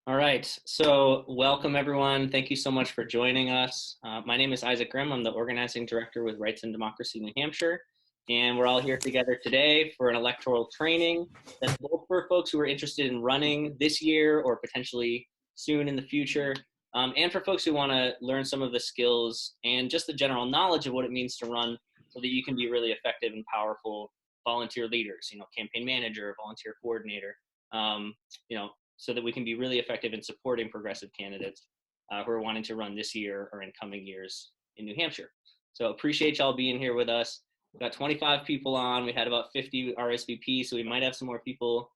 All right, so welcome everyone. Thank you so much for joining us. My name is Isaac Grimm. I'm the organizing director with Rights and Democracy New Hampshire, and we're all here together today for an electoral training that's both for folks who are interested in running this year or potentially soon in the future, and for folks who want to learn some of the skills and just the general knowledge of what it means to run so that you can be really effective and powerful volunteer leaders, campaign manager, volunteer coordinator, um, you know, so that we can be really effective in supporting progressive candidates who are wanting to run this year or in coming years in New Hampshire. So appreciate y'all being here with us. We've got 25 people on. We had about 50 RSVP, so we might have some more people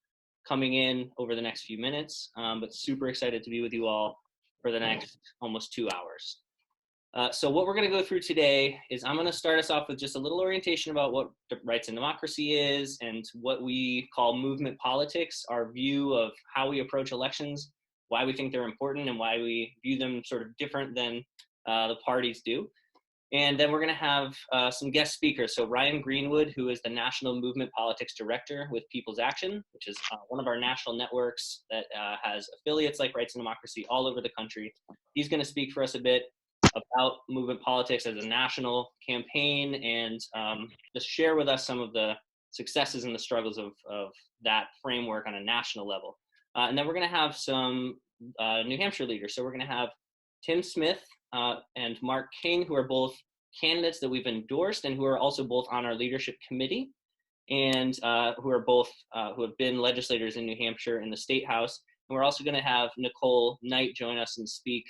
coming in over the next few minutes, but super excited to be with you all for the next almost 2 hours. So what we're going to go through today is I'm going to start us off with just a little orientation about what rights and democracy is and what we call movement politics, our view of how we approach elections, why we think they're important, and why we view them sort of different than the parties do. And then we're going to have some guest speakers. So Ryan Greenwood, who is the National Movement Politics Director with People's Action, which is one of our national networks that has affiliates like Rights and Democracy all over the country. He's going to speak for us a bit about movement politics as a national campaign and just share with us some of the successes and the struggles of that framework on a national level. And then we're going to have some New Hampshire leaders. So we're going to have Tim Smith and Mark King, who are both candidates that we've endorsed and who are also both on our leadership committee and who are both who have been legislators in New Hampshire in the State House. And we're also going to have Nicole Knight join us and speak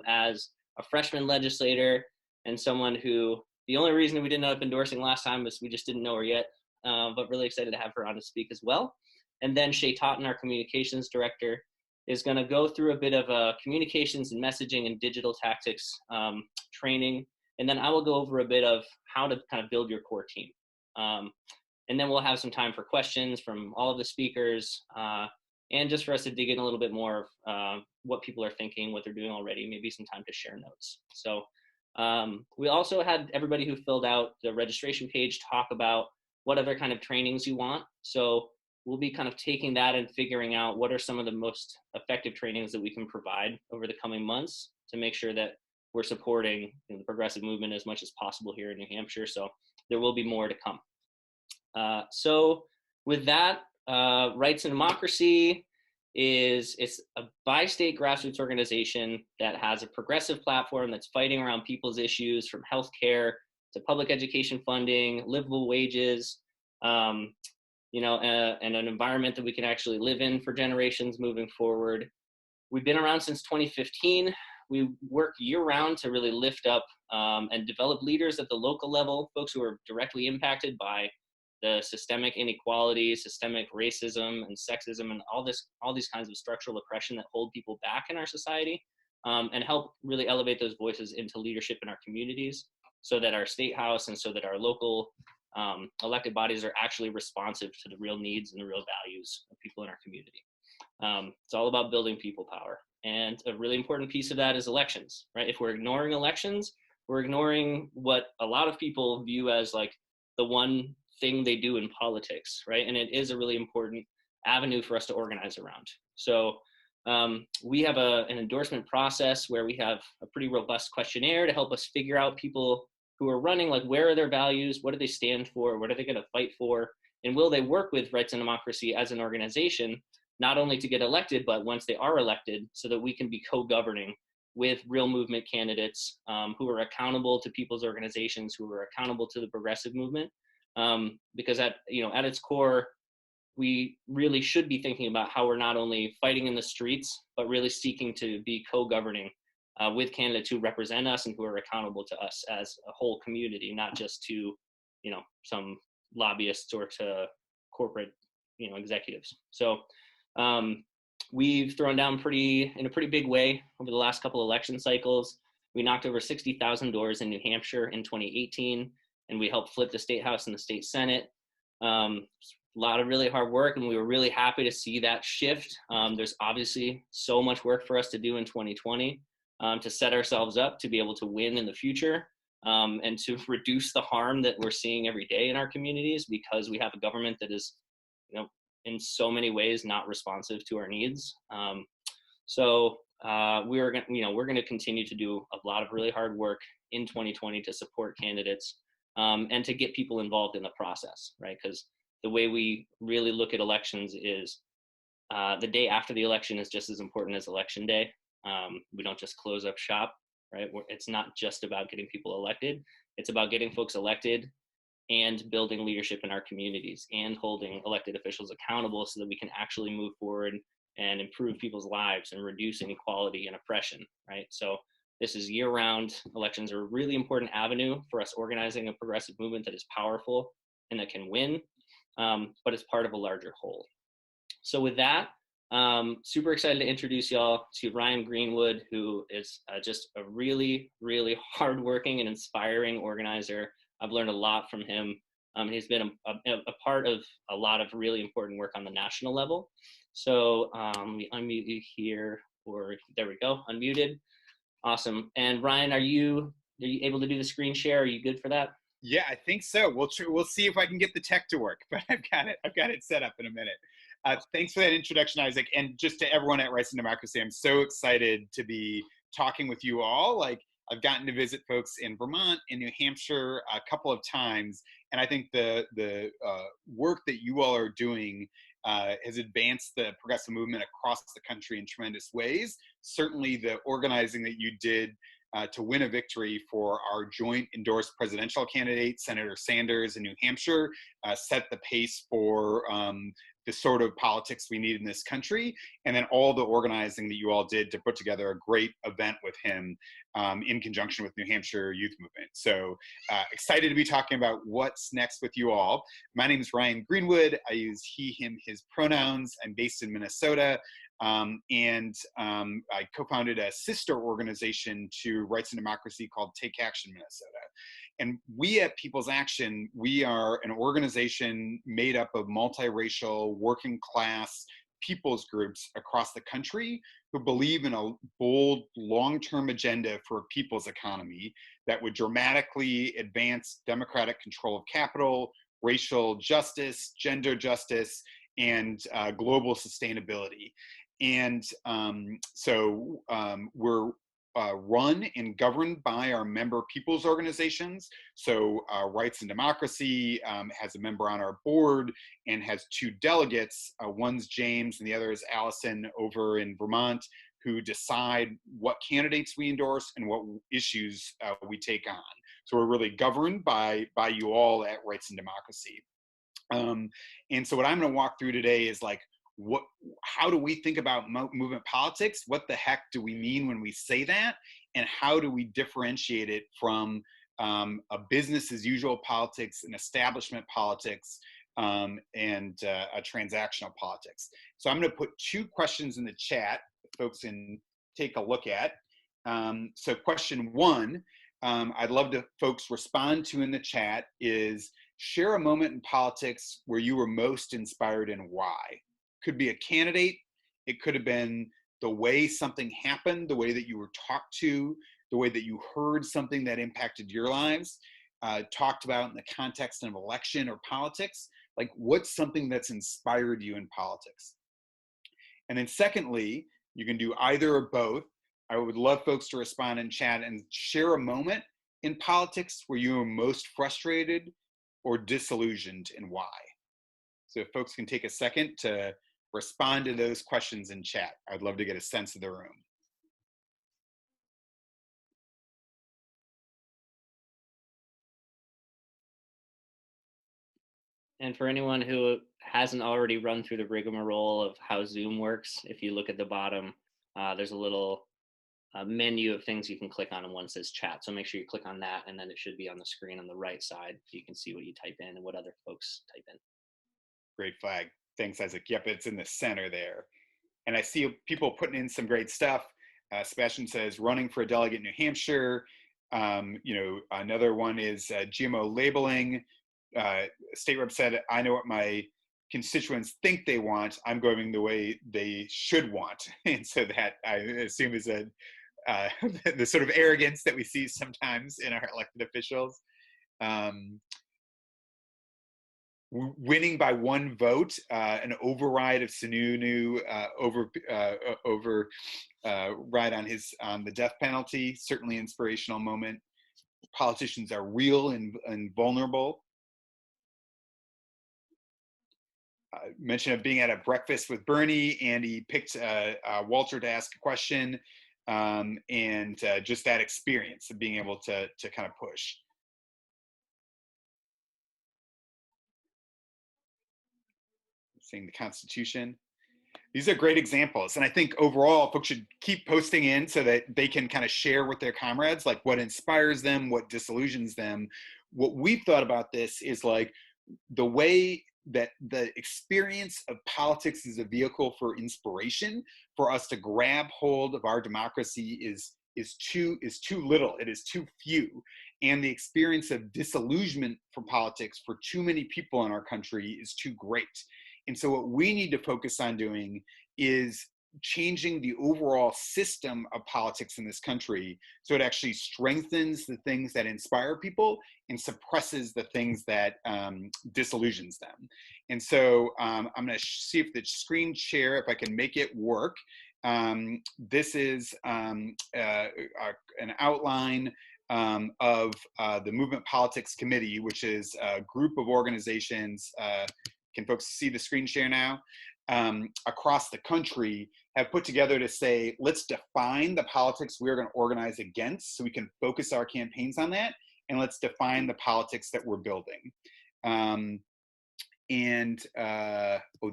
as a freshman legislator and someone who the only reason we didn't end up endorsing last time was we just didn't know her yet, but really excited to have her on to speak as well. And then Shay Totten, our communications director, is going to go through a bit of a communications and messaging and digital tactics training. And then I will go over a bit of how to kind of build your core team. And then we'll have some time for questions from all of the speakers and just for us to dig in a little bit more of what people are thinking, what they're doing already, maybe some time to share notes. So we also had everybody who filled out the registration page talk about what other kind of trainings you want. So we'll be kind of taking that and figuring out what are some of the most effective trainings that we can provide over the coming months to make sure that we're supporting the progressive movement as much as possible here in New Hampshire. So there will be more to come. So with that, Rights and Democracy it's a bi-state grassroots organization that has a progressive platform that's fighting around people's issues from healthcare to public education funding, livable wages, and an environment that we can actually live in for generations moving forward. We've been around since 2015. We work year-round to really lift up and develop leaders at the local level, folks who are directly impacted by the systemic inequality, systemic racism and sexism, and all these kinds of structural oppression that hold people back in our society, and help really elevate those voices into leadership in our communities so that our state house and so that our local elected bodies are actually responsive to the real needs and the real values of people in our community. It's all about building people power. And a really important piece of that is elections, right? If we're ignoring elections, we're ignoring what a lot of people view as like the one thing they do in politics, right? And it is a really important avenue for us to organize around. So we have an endorsement process where we have a pretty robust questionnaire to help us figure out people who are running, like where are their values, what do they stand for, what are they going to fight for, and will they work with Rights and Democracy as an organization, not only to get elected, but once they are elected, so that we can be co-governing with real movement candidates who are accountable to people's organizations, who are accountable to the progressive movement. Because at its core, we really should be thinking about how we're not only fighting in the streets, but really seeking to be co-governing with candidates who represent us and who are accountable to us as a whole community, not just to, some lobbyists or to corporate, executives. So we've thrown down in a pretty big way over the last couple election cycles. We knocked over 60,000 doors in New Hampshire in 2018. And we helped flip the State House and the State Senate. A lot of really hard work, and we were really happy to see that shift. There's obviously so much work for us to do in 2020 to set ourselves up to be able to win in the future and to reduce the harm that we're seeing every day in our communities because we have a government that is, in so many ways not responsive to our needs. So we're going, we're going to continue to do a lot of really hard work in 2020 to support candidates and to get people involved in the process, right? Because the way we really look at elections is the day after the election is just as important as election day. We don't just close up shop, right? It's not just about getting people elected. It's about getting folks elected and building leadership in our communities and holding elected officials accountable so that we can actually move forward and improve people's lives and reduce inequality and oppression, right? So this is year round. Elections are a really important avenue for us organizing a progressive movement that is powerful and that can win, but it's part of a larger whole. So with that, super excited to introduce y'all to Ryan Greenwood, who is just a really, really hardworking and inspiring organizer. I've learned a lot from him. He's been a part of a lot of really important work on the national level. So let me unmute you here, or there we go, unmuted. Awesome. And Ryan, are you able to do the screen share? Are you good for that? Yeah, I think so. We'll see if I can get the tech to work, but I've got it set up in a minute. Thanks for that introduction, Isaac. And just to everyone at Rights and Democracy, I'm so excited to be talking with you all. Like, I've gotten to visit folks in Vermont, in New Hampshire a couple of times, and I think the work that you all are doing has advanced the progressive movement across the country in tremendous ways. Certainly the organizing that you did to win a victory for our joint endorsed presidential candidate, Senator Sanders in New Hampshire, set the pace for the sort of politics we need in this country. And then all the organizing that you all did to put together a great event with him in conjunction with New Hampshire Youth Movement. So excited to be talking about what's next with you all. My name is Ryan Greenwood. I use he, him, his pronouns. I'm based in Minnesota. I co-founded a sister organization to Rights and Democracy called Take Action Minnesota. And we at People's Action, we are an organization made up of multiracial, working class people's groups across the country who believe in a bold, long-term agenda for a people's economy that would dramatically advance democratic control of capital, racial justice, gender justice, and global sustainability. And we're run and governed by our member people's organizations. So Rights and Democracy has a member on our board and has two delegates. One's James and the other is Allison over in Vermont, who decide what candidates we endorse and what issues we take on. So we're really governed by you all at Rights and Democracy. And so what I'm going to walk through today is like, how do we think about movement politics? What the heck do we mean when we say that? And how do we differentiate it from a business as usual politics, an establishment politics, and a transactional politics? So I'm going to put two questions in the chat that folks can take a look at. So question one, I'd love to folks respond to in the chat is, share a moment in politics where you were most inspired and why. Could be a candidate, it could have been the way something happened, the way that you were talked to, the way that you heard something that impacted your lives, talked about in the context of election or politics. Like, what's something that's inspired you in politics? And then secondly, you can do either or both. I would love folks to respond in chat and share a moment in politics where you were most frustrated or disillusioned and why. So if folks can take a second to respond to those questions in chat, I'd love to get a sense of the room. And for anyone who hasn't already run through the rigmarole of how Zoom works, if you look at the bottom, there's a little menu of things you can click on, and one says chat. So make sure you click on that, and then it should be on the screen on the right side so you can see what you type in and what other folks type in. Great flag. Thanks, Isaac. Yep, it's in the center there. And I see people putting in some great stuff. Sebastian says, running for a delegate in New Hampshire. Another one is GMO labeling. State rep said, I know what my constituents think they want. I'm going the way they should want. And so that, I assume, is the sort of arrogance that we see sometimes in our elected officials. winning by one vote, an override of Sununu, ride on the death penalty. Certainly inspirational moment. Politicians are real and vulnerable. Mention of being at a breakfast with Bernie, and he picked Walter to ask a question, and just that experience of being able to kind of push. Saying the Constitution. These are great examples. And I think overall, folks should keep posting in so that they can kind of share with their comrades, like what inspires them, what disillusions them. What we've thought about this is like the way that the experience of politics is a vehicle for inspiration for us to grab hold of our democracy is too little. It is too few. And the experience of disillusionment for politics for too many people in our country is too great. And so what we need to focus on doing is changing the overall system of politics in this country so it actually strengthens the things that inspire people and suppresses the things that disillusions them. And so I'm going to see if the screen share, if I can make it work. This is an outline of the Movement Politics Committee, which is a group of organizations. Can folks see the screen share now? Across the country have put together to say, let's define the politics we're going to organize against so we can focus our campaigns on that, and let's define the politics that we're building. Oh,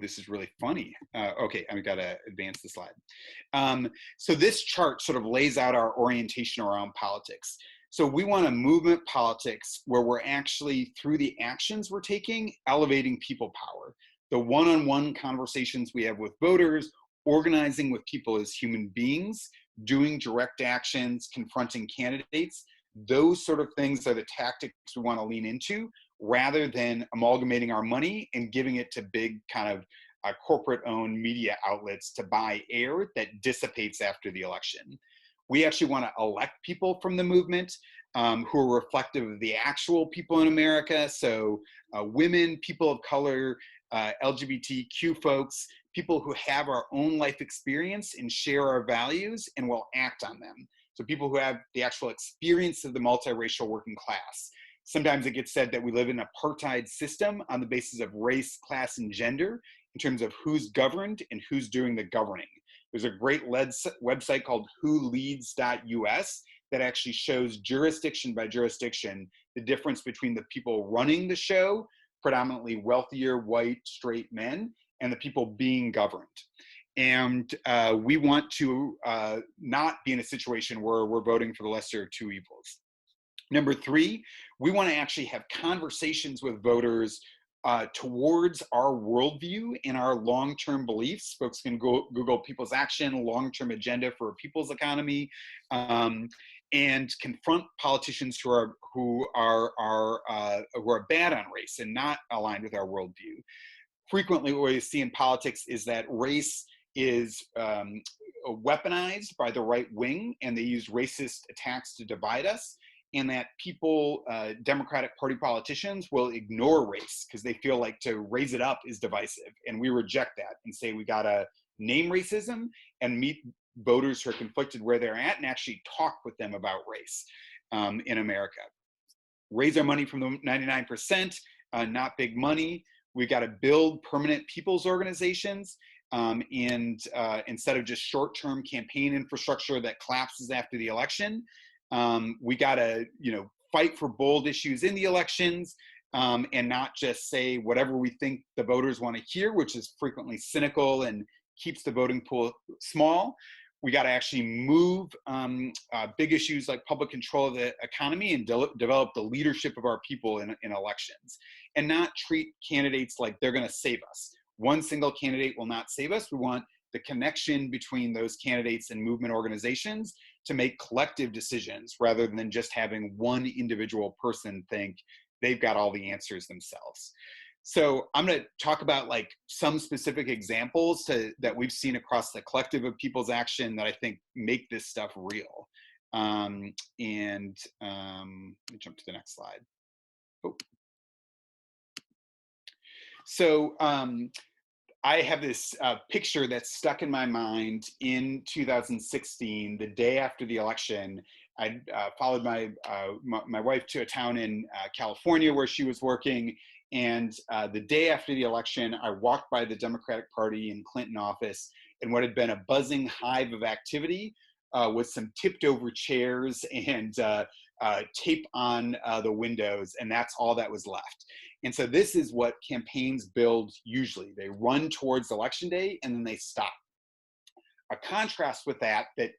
this is really funny. Okay, I've got to advance the slide. So this chart sort of lays out our orientation around politics. So we want a movement politics where we're actually, through the actions we're taking, elevating people power. The one-on-one conversations we have with voters, organizing with people as human beings, doing direct actions, confronting candidates, those sort of things are the tactics we want to lean into, rather than amalgamating our money and giving it to big kind of corporate-owned media outlets to buy air that dissipates after the election. We actually want to elect people from the movement who are reflective of the actual people in America. So women, people of color, LGBTQ folks, people who have our own life experience and share our values and will act on them. So people who have the actual experience of the multiracial working class. Sometimes it gets said that we live in an apartheid system on the basis of race, class, and gender in terms of who's governed and who's doing the governing. There's a great website called wholeads.us that actually shows jurisdiction by jurisdiction the difference between the people running the show, predominantly wealthier, white, straight men, and the people being governed. And we want to not be in a situation where we're voting for the lesser of two evils. Number three, we want to actually have conversations with voters towards our worldview and our long-term beliefs. Folks can go Google People's Action, long-term agenda for a people's economy, and confront politicians who are bad on race and not aligned with our worldview. Frequently, what we see in politics is that race is weaponized by the right wing, and they use racist attacks to divide us. And that people, Democratic Party politicians, will ignore race because they feel like to raise it up is divisive. And we reject that and say we gotta name racism and meet voters who are conflicted where they're at and actually talk with them about race in America. Raise our money from the 99%, not big money. We gotta build permanent people's organizations and instead of just short-term campaign infrastructure that collapses after the election. We got to, fight for bold issues in the elections and not just say whatever we think the voters want to hear, which is frequently cynical and keeps the voting pool small. We got to actually move big issues like public control of the economy and develop the leadership of our people in elections, and not treat candidates like they're going to save us. One single candidate will not save us. We want the connection between those candidates and movement organizations to make collective decisions rather than just having one individual person think they've got all the answers themselves. So I'm going to talk about like some specific examples that we've seen across the collective of People's Action that I think make this stuff real. Let me jump to the next slide. Oh. So I have this picture that's stuck in my mind in 2016, the day after the election. I followed my wife to a town in California where she was working. And the day after the election, I walked by the Democratic Party in Clinton office, and what had been a buzzing hive of activity with some tipped over chairs and tape on the windows, and that's all that was left. And so this is what campaigns build usually. They run towards election day and then they stop. A contrast with that that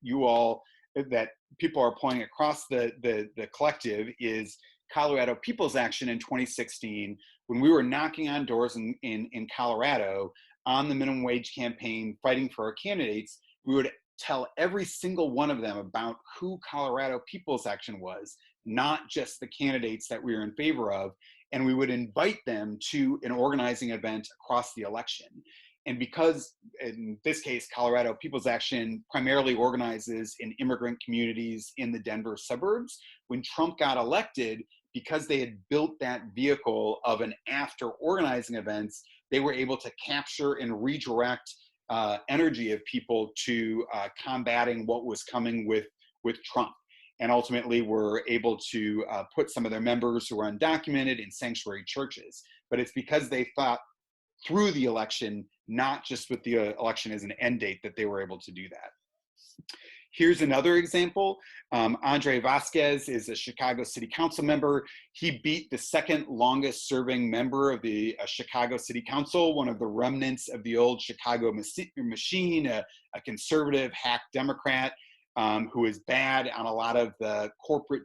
people are pointing across the collective is Colorado People's Action in 2016, when we were knocking on doors in Colorado on the minimum wage campaign, fighting for our candidates. We would tell every single one of them about who Colorado People's Action was, not just the candidates that we were in favor of. And we would invite them to an organizing event across the election. And because in this case, Colorado People's Action primarily organizes in immigrant communities in the Denver suburbs, when Trump got elected, because they had built that vehicle of an after organizing events, they were able to capture and redirect energy of people to combating what was coming with Trump. And ultimately were able to put some of their members who were undocumented in sanctuary churches. But it's because they thought through the election, not just with the election as an end date, that they were able to do that. Here's another example. Andre Vasquez is a Chicago City Council member. He beat the second longest serving member of the Chicago City Council, one of the remnants of the old Chicago machine, a conservative hack Democrat who is bad on a lot of the corporate,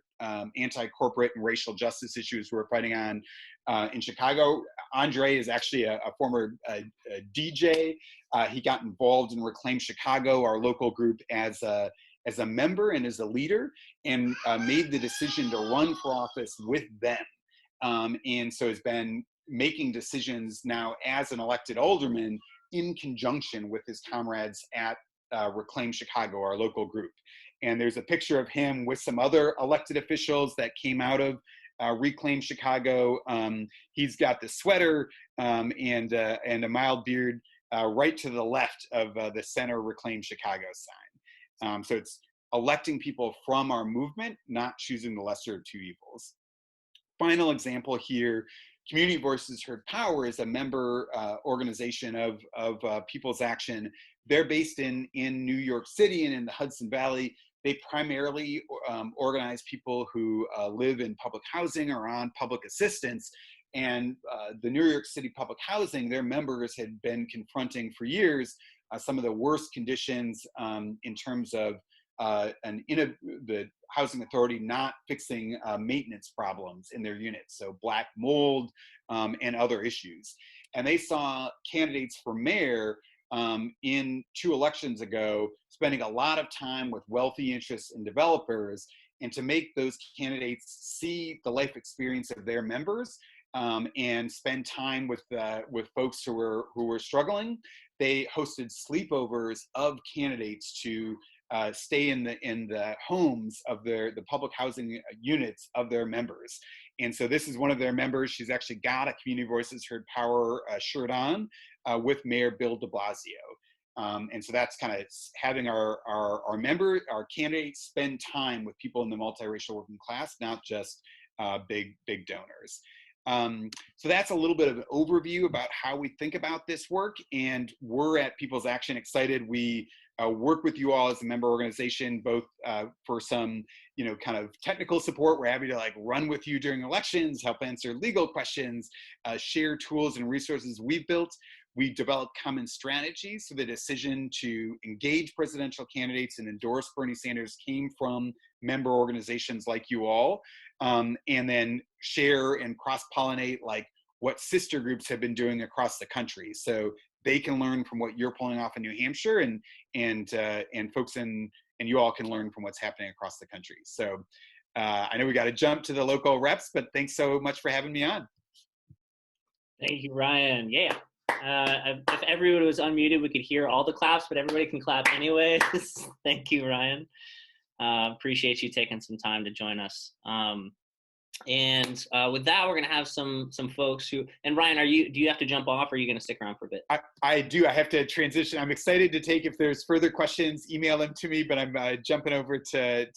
anti-corporate and racial justice issues we're fighting on in Chicago. Andre is actually a former DJ. He got involved in Reclaim Chicago, our local group, as a member and as a leader, and made the decision to run for office with them. And so has been making decisions now as an elected alderman in conjunction with his comrades at Reclaim Chicago, our local group. And there's a picture of him with some other elected officials that came out of Reclaim Chicago. He's got the sweater and a mild beard right to the left of the center Reclaim Chicago sign. So it's electing people from our movement, not choosing the lesser of two evils. Final example here, Community Voices Heard Power is a member organization of People's Action. They're based in New York City and in the Hudson Valley. They primarily organize people who live in public housing or on public assistance. And the New York City public housing, their members had been confronting for years some of the worst conditions in terms of the housing authority not fixing maintenance problems in their units, so black mold and other issues. And they saw candidates for mayor in 2 elections ago spending a lot of time with wealthy interests and developers, and to make those candidates see the life experience of their members and spend time with folks who were struggling, they hosted sleepovers of candidates to stay in the homes of the public housing units of their members. And so this is one of their members. She's actually got a Community Voices Heard Power shirt on with Mayor Bill de Blasio. And so that's kind of having our candidates spend time with people in the multiracial working class, not just big donors. So that's a little bit of an overview about how we think about this work. And we're at People's Action excited. We work with you all as a member organization, both for some, kind of technical support. We're happy to run with you during elections, help answer legal questions, share tools and resources we've built. We developed common strategies. So the decision to engage presidential candidates and endorse Bernie Sanders came from member organizations like you all, and then share and cross-pollinate what sister groups have been doing across the country. So they can learn from what you're pulling off in New Hampshire, and folks and you all can learn from what's happening across the country. So I know we got to jump to the local reps, but thanks so much for having me on. Thank you, Ryan. Yeah. If everyone was unmuted, we could hear all the claps, but everybody can clap anyways. Thank you, Ryan. Appreciate you taking some time to join us. And with that, we're going to have some folks who, and Ryan, do you have to jump off, or are you going to stick around for a bit? I do. I have to transition. I'm excited to take, if there's further questions, email them to me, but I'm jumping over to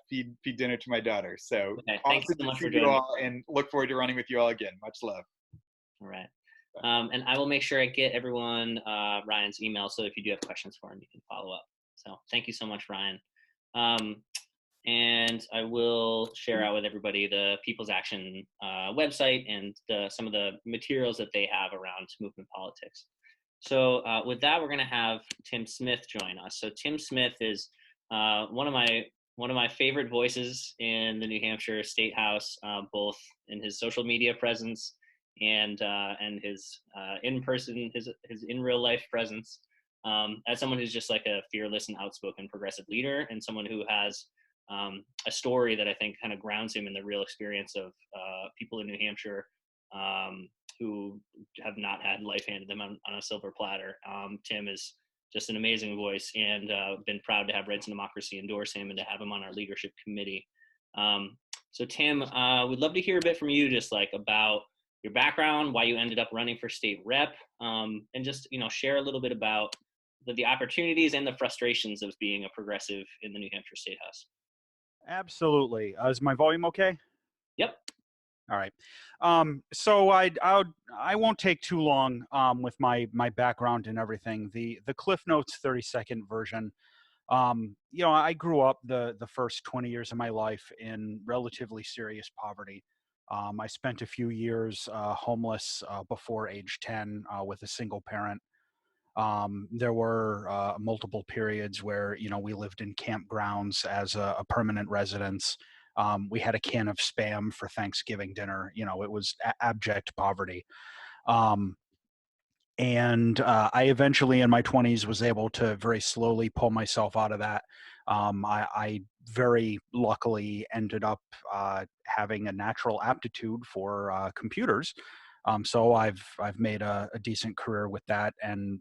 feed dinner to my daughter. So Okay, thank you awesome so to much see for you joining me. all, and look forward to running with you all again. Much love. All right. And I will make sure I get everyone Ryan's email, so if you do have questions for him, you can follow up. So thank you so much, Ryan. Um, and I will share out with everybody the People's Action website and some of the materials that they have around movement politics. So with that, we're going to have Tim Smith join us. So Tim Smith is one of my favorite voices in the New Hampshire State House, both in his social media presence and his his in real life presence. As someone who's just like a fearless and outspoken progressive leader, and someone who has a story that I think kind of grounds him in the real experience of people in New Hampshire who have not had life handed them on a silver platter. Tim is just an amazing voice, and been proud to have Rights and Democracy endorse him and to have him on our leadership committee. So Tim, we'd love to hear a bit from you, just like about your background, why you ended up running for state rep, and just share a little bit about the opportunities and the frustrations of being a progressive in the New Hampshire State House. Absolutely. Is my volume okay? Yep. All right. So I won't take too long with my background and everything. The Cliff Notes 30-second version. I grew up the first 20 years of my life in relatively serious poverty. I spent a few years homeless before age 10 with a single parent. There were multiple periods where we lived in campgrounds as a permanent residence. We had a can of Spam for Thanksgiving dinner. It was abject poverty. And I eventually, in my 20s, was able to very slowly pull myself out of that. I very luckily ended up having a natural aptitude for computers. So I've made a decent career with that, and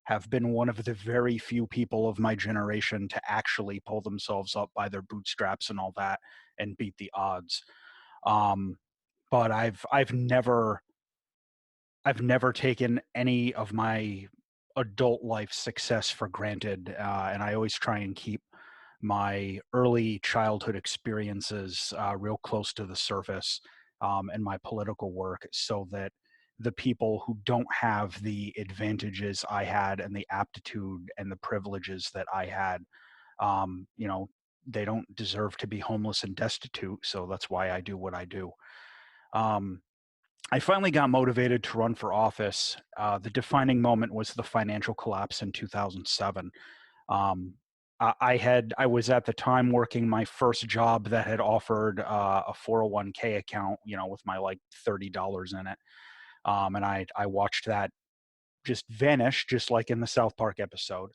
have been one of the very few people of my generation to actually pull themselves up by their bootstraps and all that and beat the odds. But I've never taken any of my adult life success for granted, and I always try and keep my early childhood experiences real close to the surface, in my political work, so that the people who don't have the advantages I had and the aptitude and the privileges that I had, um, you know, they don't deserve to be homeless and destitute. So that's why I do what I do. Um, I finally got motivated to run for office. The defining moment was the financial collapse in 2007. Um, I was at the time working my first job that had offered a 401k account, with my like $30 in it. And I watched that just vanish, just like in the South Park episode.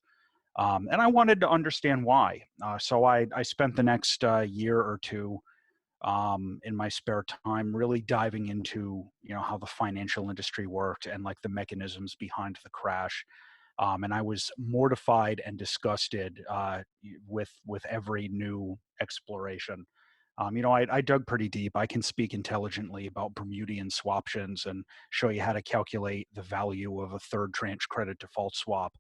And I wanted to understand why. So I spent the next year or two in my spare time really diving into how the financial industry worked and like the mechanisms behind the crash. And I was mortified and disgusted with every new exploration. I dug pretty deep. I can speak intelligently about Bermudian swaptions and show you how to calculate the value of a third tranche credit default swap.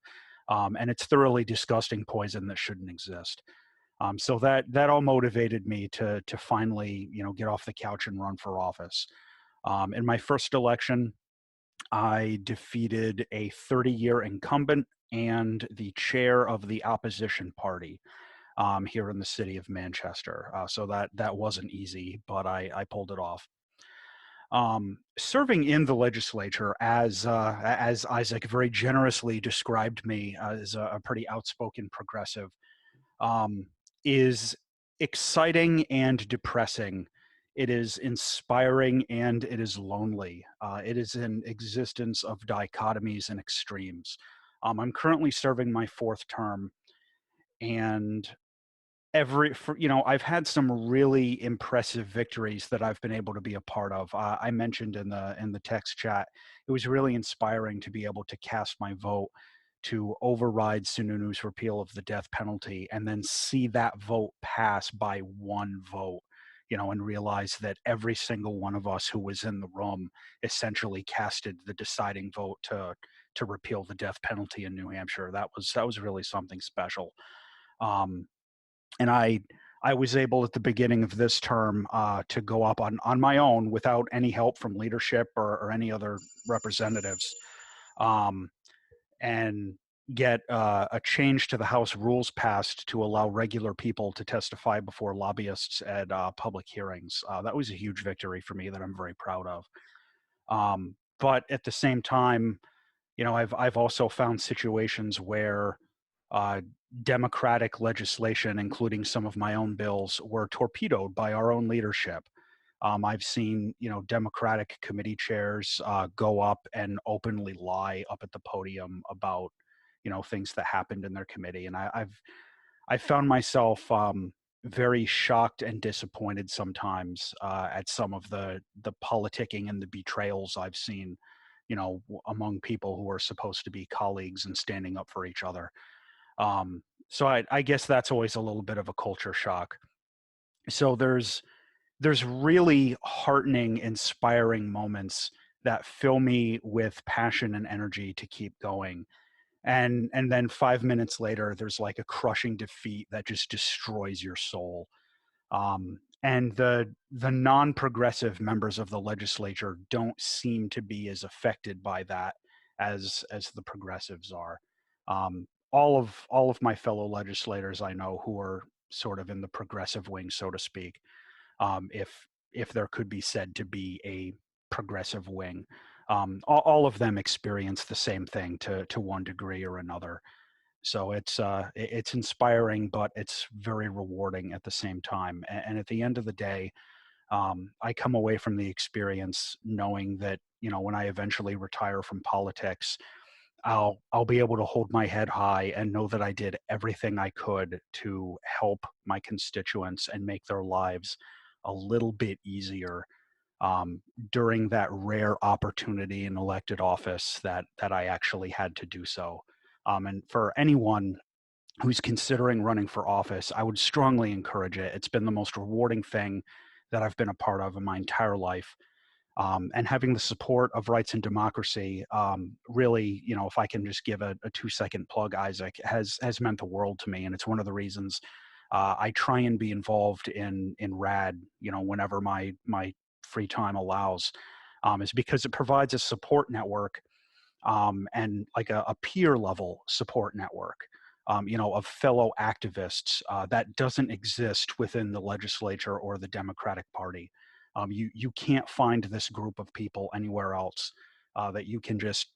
And it's thoroughly disgusting poison that shouldn't exist. So that all motivated me to finally get off the couch and run for office. In my first election, I defeated a 30-year incumbent and the chair of the opposition party here in the city of Manchester. So that wasn't easy, but I pulled it off. Serving in the legislature, as Isaac very generously described me as a pretty outspoken progressive, um, is exciting and depressing. It is inspiring and it is lonely. It is an existence of dichotomies and extremes. I'm currently serving my fourth term, and I've had some really impressive victories that I've been able to be a part of. I mentioned in the text chat, it was really inspiring to be able to cast my vote to override Sununu's repeal of the death penalty and then see that vote pass by one vote. and realized that every single one of us who was in the room essentially casted the deciding vote to repeal the death penalty in New Hampshire. That was really something special. Um, and I was able at the beginning of this term to go up on my own without any help from leadership or any other representatives, um, and get a change to the House rules passed to allow regular people to testify before lobbyists at public hearings. That was a huge victory for me that I'm very proud of. But at the same time, I've also found situations where uh, democratic legislation, including some of my own bills, were torpedoed by our own leadership. I've seen, Democratic committee chairs go up and openly lie up at the podium about, things that happened in their committee, and I've found myself very shocked and disappointed sometimes at some of the politicking and the betrayals I've seen, among people who are supposed to be colleagues and standing up for each other. So I guess that's always a little bit of a culture shock. So there's really heartening, inspiring moments that fill me with passion and energy to keep going. And then 5 minutes later, there's like a crushing defeat that just destroys your soul. And the non-progressive members of the legislature don't seem to be as affected by that as the progressives are. All of my fellow legislators I know who are sort of in the progressive wing, so to speak, if there could be said to be a progressive wing, all of them experience the same thing to one degree or another. So it's inspiring, but it's very rewarding at the same time. And at the end of the day, I come away from the experience knowing that when I eventually retire from politics, I'll be able to hold my head high and know that I did everything I could to help my constituents and make their lives a little bit easier um, during that rare opportunity in elected office that I actually had to do so. And for anyone who's considering running for office, I would strongly encourage it. It's been the most rewarding thing that I've been a part of in my entire life. And having the support of Rights and Democracy, really, if I can just give a 2-second plug, Isaac, has meant the world to me, and it's one of the reasons I try and be involved in RAD, whenever my free time allows, is because it provides a support network, and like a peer level support network, of fellow activists that doesn't exist within the legislature or the Democratic Party. You can't find this group of people anywhere else that you can just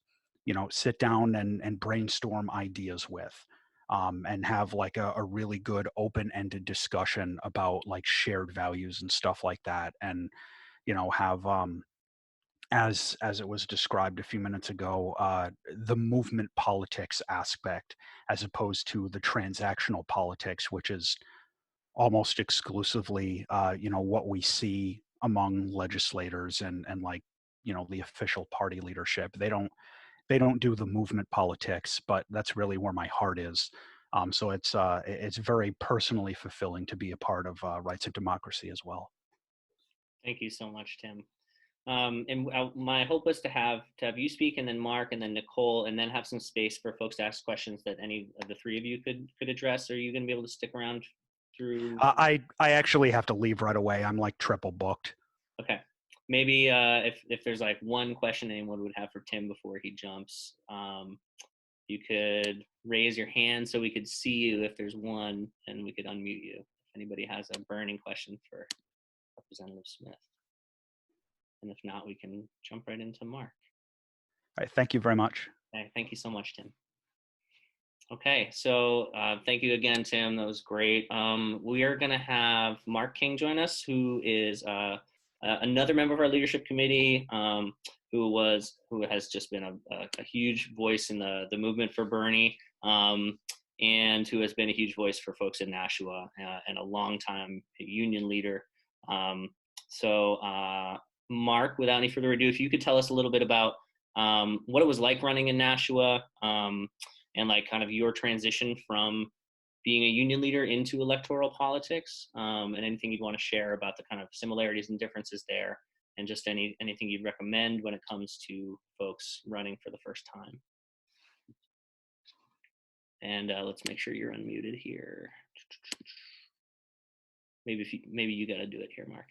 sit down and brainstorm ideas with. And have like a really good open-ended discussion about like shared values and stuff like that, and have as it was described a few minutes ago, the movement politics aspect, as opposed to the transactional politics, which is almost exclusively, what we see among legislators and like, the official party leadership. They don't do the movement politics, but that's really where my heart is. So it's very personally fulfilling to be a part of Rights and Democracy as well. Thank you so much, Tim. And my hope was to have you speak, and then Mark, and then Nicole, and then have some space for folks to ask questions that any of the three of you could address. Are you going to be able to stick around through? I actually have to leave right away. I'm like triple booked. Okay. Maybe if there's like one question anyone would have for Tim before he jumps, you could raise your hand so we could see you if there's one, and we could unmute you if anybody has a burning question for Representative Smith. And if not, we can jump right into Mark. All right, thank you very much. Okay, thank you so much, Tim. Okay, so thank you again, Tim. That was great. We are going to have Mark King join us, who is another member of our leadership committee, who has just been a huge voice in the movement for Bernie, and who has been a huge voice for folks in Nashua, and a longtime union leader. So Mark, without any further ado, if you could tell us a little bit about what it was like running in Nashua, and like kind of your transition from being a union leader into electoral politics, and anything you'd want to share about the kind of similarities and differences there, and just anything you'd recommend when it comes to folks running for the first time. And let's make sure you're unmuted here. Maybe you got to do it here, Mark.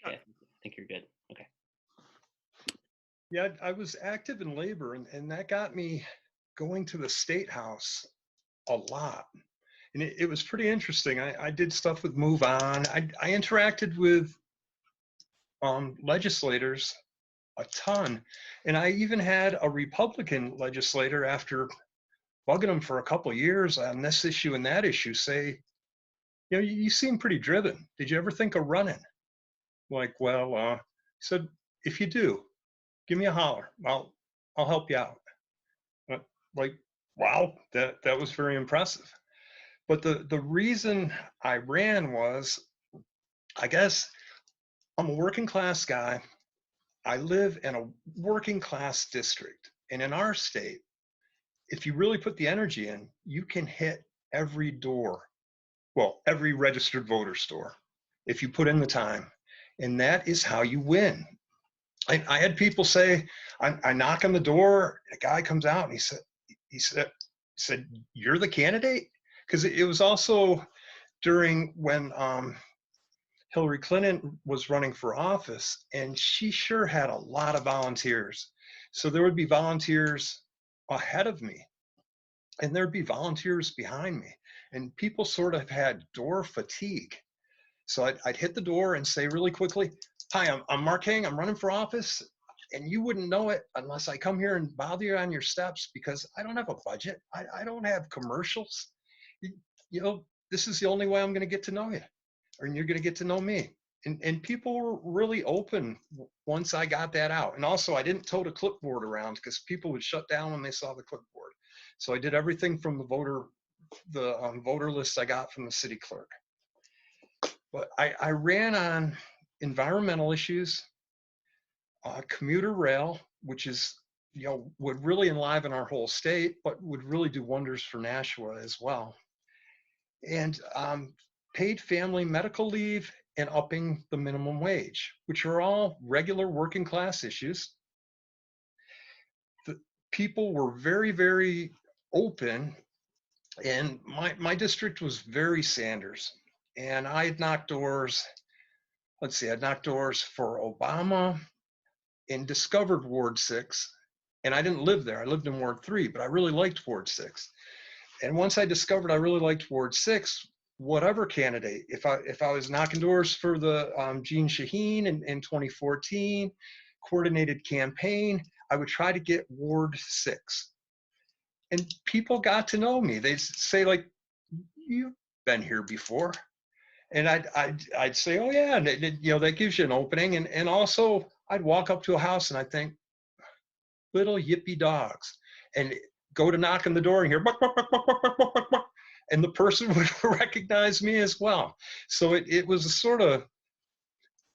Okay, I think you're good. Okay. Yeah, I was active in labor, and that got me going to the state house a lot. And it was pretty interesting. I did stuff with Move On. I interacted with legislators a ton. And I even had a Republican legislator, after bugging him for a couple of years on this issue and that issue, say, you seem pretty driven. Did you ever think of running? Like, well, he said, if you do, give me a holler. I'll help you out. Like, wow, that was very impressive. But the reason I ran was, I guess I'm a working class guy. I live in a working class district. And in our state, if you really put the energy in, you can hit every door. Well, every registered voter store, if you put in the time. And that is how you win. I had people say, I knock on the door, a guy comes out and he said, you're the candidate? Because it was also during when Hillary Clinton was running for office, and she sure had a lot of volunteers. So there would be volunteers ahead of me, and there'd be volunteers behind me. And people sort of had door fatigue. So I'd hit the door and say really quickly, hi, I'm Mark Hang, I'm running for office. And you wouldn't know it unless I come here and bother you on your steps, because I don't have a budget. I don't have commercials. This is the only way I'm going to get to know you, or you're going to get to know me. And people were really open once I got that out. And also, I didn't tote a clipboard around, because people would shut down when they saw the clipboard. So I did everything from the voter list I got from the city clerk. But I ran on environmental issues, commuter rail, which is, would really enliven our whole state, but would really do wonders for Nashua as well. And paid family medical leave and upping the minimum wage, which are all regular working class issues. The people were very, very open, and my district was very Sanders. And I had knocked doors, I'd knocked doors for Obama and discovered Ward 6. And I didn't live there, I lived in Ward 3, but I really liked Ward 6. And once I discovered I really liked Ward 6, whatever candidate, if I was knocking doors for the Jeanne Shaheen in 2014, coordinated campaign, I would try to get Ward 6. And people got to know me. They'd say, like, you've been here before. And I'd say, oh yeah, and that gives you an opening. And also I'd walk up to a house and I'd think, little yippy dogs, and go to knock on the door and hear buck, buck, buck, buck, buck, buck, buck, buck, buck, and the person would recognize me as well. So it was a sort of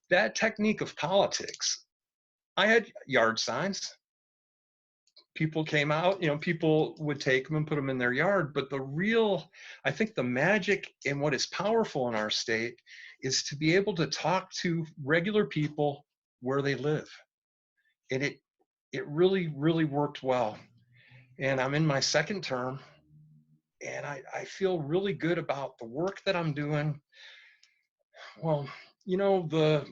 that technique of politics. I had yard signs. People came out, people would take them and put them in their yard. But I think the magic and what is powerful in our state is to be able to talk to regular people where they live. And it really, really worked well. And I'm in my second term, and I feel really good about the work that I'm doing. Well, the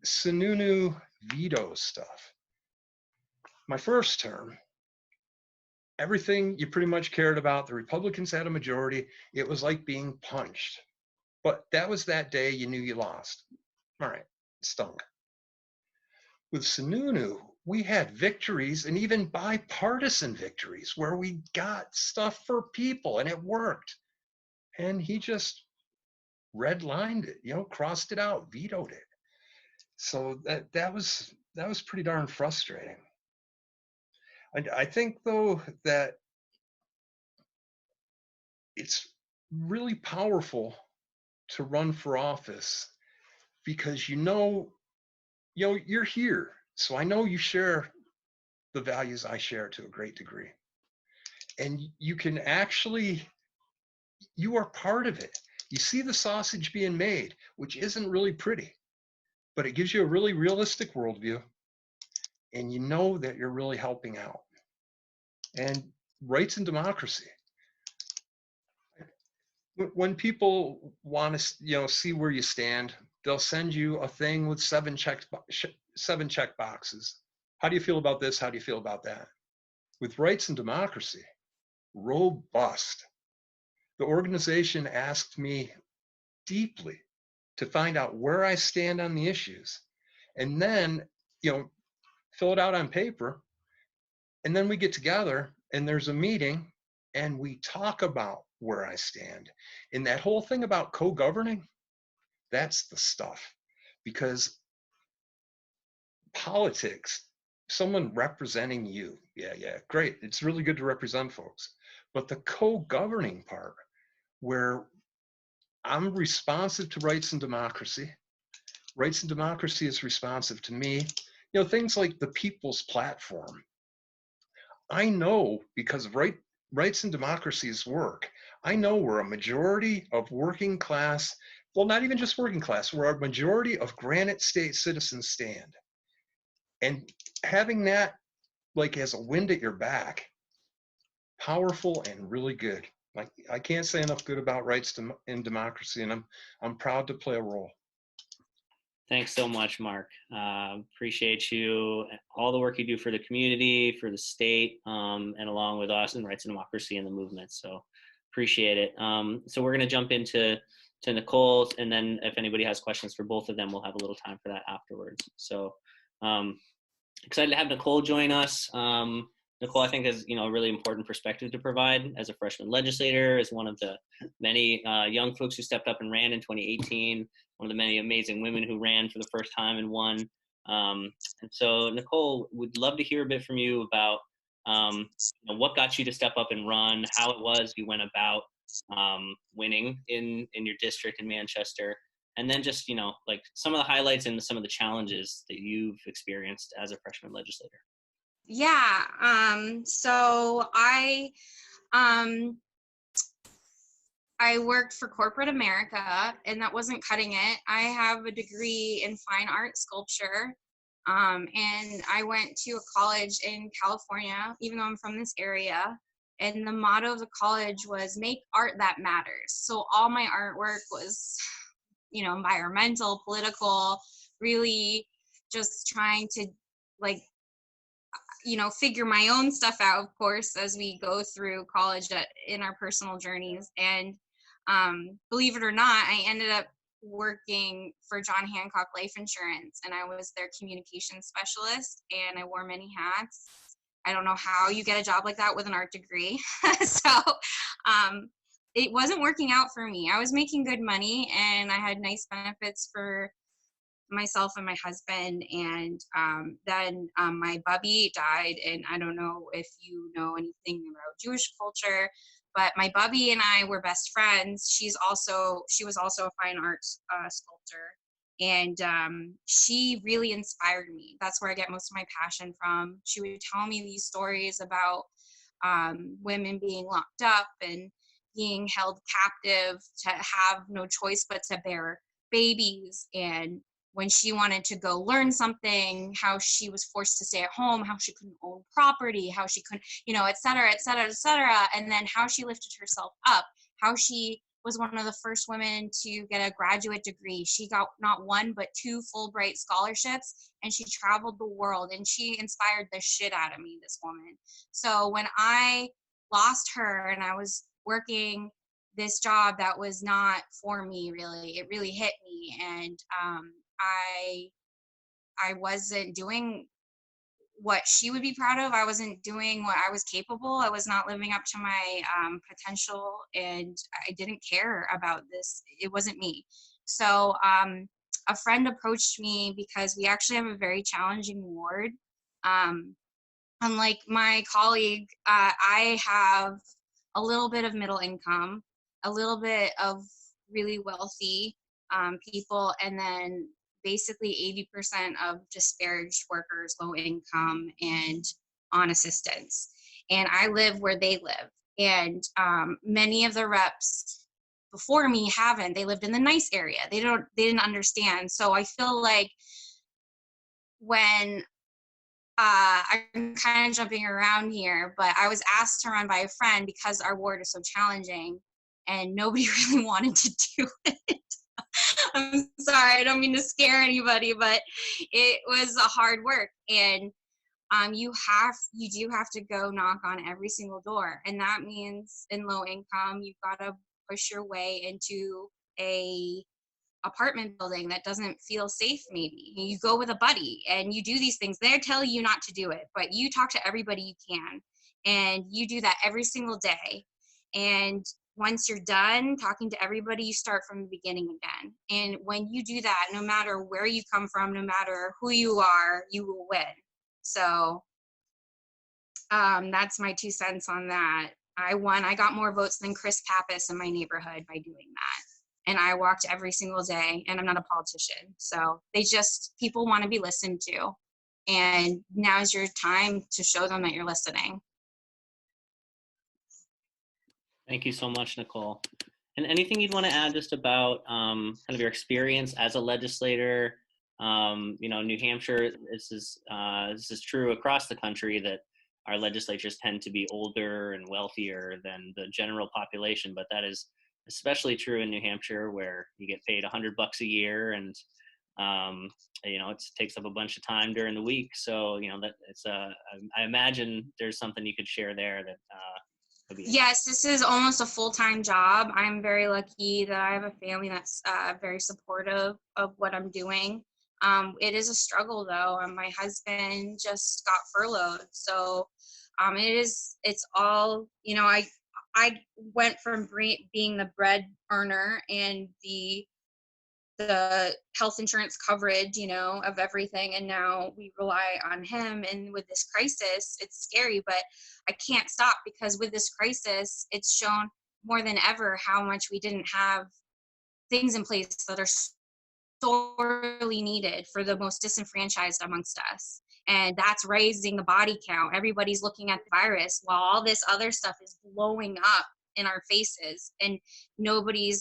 Sununu veto stuff. My first term, everything you pretty much cared about, the Republicans had a majority. It was like being punched. But that was that day you knew you lost. All right, it stunk. With Sununu, we had victories, and even bipartisan victories, where we got stuff for people and it worked. And he just redlined it, crossed it out, vetoed it. So that was pretty darn frustrating. I think, though, that it's really powerful to run for office, because you're here. So I know you share the values I share to a great degree. and you can actually, you are part of it. You see the sausage being made, which isn't really pretty, but it gives you a really realistic worldview, and you know that you're really helping out. And rights and democracy. When people want to, see where you stand, they'll send you a thing with seven check boxes. How do you feel about this? How do you feel about that? With rights and democracy, robust. The organization asked me deeply to find out where I stand on the issues, and then, fill it out on paper. And then we get together and there's a meeting and we talk about where I stand. And that whole thing about co-governing, that's the stuff. Because politics, someone representing you, yeah, great. It's really good to represent folks. But the co-governing part, where I'm responsive to rights and democracy is responsive to me. Things like the People's Platform. I know, because of rights and democracy's work, I know where a majority of working class, well, not even just working class, where a majority of Granite State citizens stand. And having that like as a wind at your back, powerful and really good. Like, I can't say enough good about rights and democracy, and I'm proud to play a role. Thanks so much, Mark. Appreciate you, all the work you do for the community, for the state, and along with us and Rights and Democracy and the movement. So appreciate it. So we're going to jump into Nicole, and then if anybody has questions for both of them, we'll have a little time for that afterwards. So excited to have Nicole join us. Nicole, I think, has a really important perspective to provide as a freshman legislator, as one of the many young folks who stepped up and ran in 2018. One of the many amazing women who ran for the first time and won. And so, Nicole, would love to hear a bit from you about what got you to step up and run, how it was you went about winning in your district in Manchester, and then just, like some of the highlights and some of the challenges that you've experienced as a freshman legislator. Yeah. So I worked for corporate America, and that wasn't cutting it. I have a degree in fine art sculpture, and I went to a college in California, even though I'm from this area. And the motto of the college was "Make art that matters." So all my artwork was, environmental, political, really just trying to figure my own stuff out, of course, as we go through college in our personal journeys. And believe it or not, I ended up working for John Hancock Life Insurance, and I was their communications specialist, and I wore many hats. I don't know how you get a job like that with an art degree. So it wasn't working out for me. I was making good money, and I had nice benefits for myself and my husband, and then my bubby died. And I don't know if you know anything about Jewish culture, but my bubby and I were best friends. She was also a fine arts sculptor, and she really inspired me. That's where I get most of my passion from. She would tell me these stories about women being locked up and being held captive, to have no choice but to bear babies, and when she wanted to go learn something, how she was forced to stay at home, how she couldn't own property, how she couldn't, et cetera, et cetera, et cetera. And then how she lifted herself up, how she was one of the first women to get a graduate degree. She got not one, but 2 Fulbright scholarships, and she traveled the world, and she inspired the shit out of me, this woman. So when I lost her and I was working this job that was not for me, really, it really hit me. And I wasn't doing what she would be proud of. I wasn't doing what I was capable. I was not living up to my potential, and I didn't care about this. It wasn't me. So a friend approached me because we actually have a very challenging ward. Unlike my colleague, I have a little bit of middle income, a little bit of really wealthy people, and then basically 80% of disparaged workers, low income, and on assistance. and I live where they live. And many of the reps before me haven't. They lived in the nice area. They didn't understand. So I feel like when I'm kind of jumping around here, but I was asked to run by a friend because our ward is so challenging and nobody really wanted to do it. I'm sorry, I don't mean to scare anybody, but it was a hard work. And you do have to go knock on every single door. And that means in low income, you've got to push your way into a apartment building that doesn't feel safe. Maybe you go with a buddy and you do these things. They're telling you not to do it, but you talk to everybody you can, and you do that every single day. And once you're done talking to everybody, you start from the beginning again. And when you do that, no matter where you come from, no matter who you are, you will win. So that's my 2 cents on that. I won. I got more votes than Chris Pappas in my neighborhood by doing that. And I walked every single day, and I'm not a politician. So people want to be listened to. And now's your time to show them that you're listening. Thank you so much, Nicole. And anything you'd want to add just about kind of your experience as a legislator? New Hampshire, this is true across the country, that our legislatures tend to be older and wealthier than the general population, but that is especially true in New Hampshire, where you get paid $100 a year, and it takes up a bunch of time during the week. So that it's I imagine there's something you could share there that. Yes, this is almost a full-time job. I'm very lucky that I have a family that's very supportive of what I'm doing. It is a struggle though. My husband just got furloughed, so it's all, I went from being the bread earner and the health insurance coverage, of everything, and now we rely on him. And with this crisis, it's scary, but I can't stop, because with this crisis, it's shown more than ever how much we didn't have things in place that are sorely needed for the most disenfranchised amongst us. And that's raising the body count. Everybody's looking at the virus while all this other stuff is blowing up in our faces, and nobody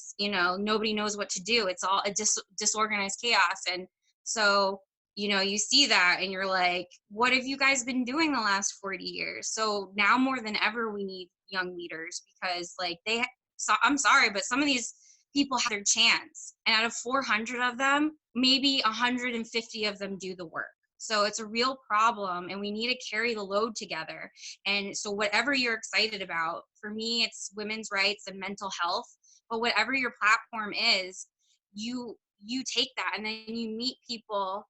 knows what to do. It's all a disorganized chaos. And so you see that and you're like, what have you guys been doing the last 40 years? So now more than ever, we need young leaders, because I'm sorry, but some of these people have their chance, and out of 400 of them, maybe 150 of them do the work. So it's a real problem, and we need to carry the load together. And so whatever you're excited about, for me, it's women's rights and mental health, but whatever your platform is, you take that, and then you meet people,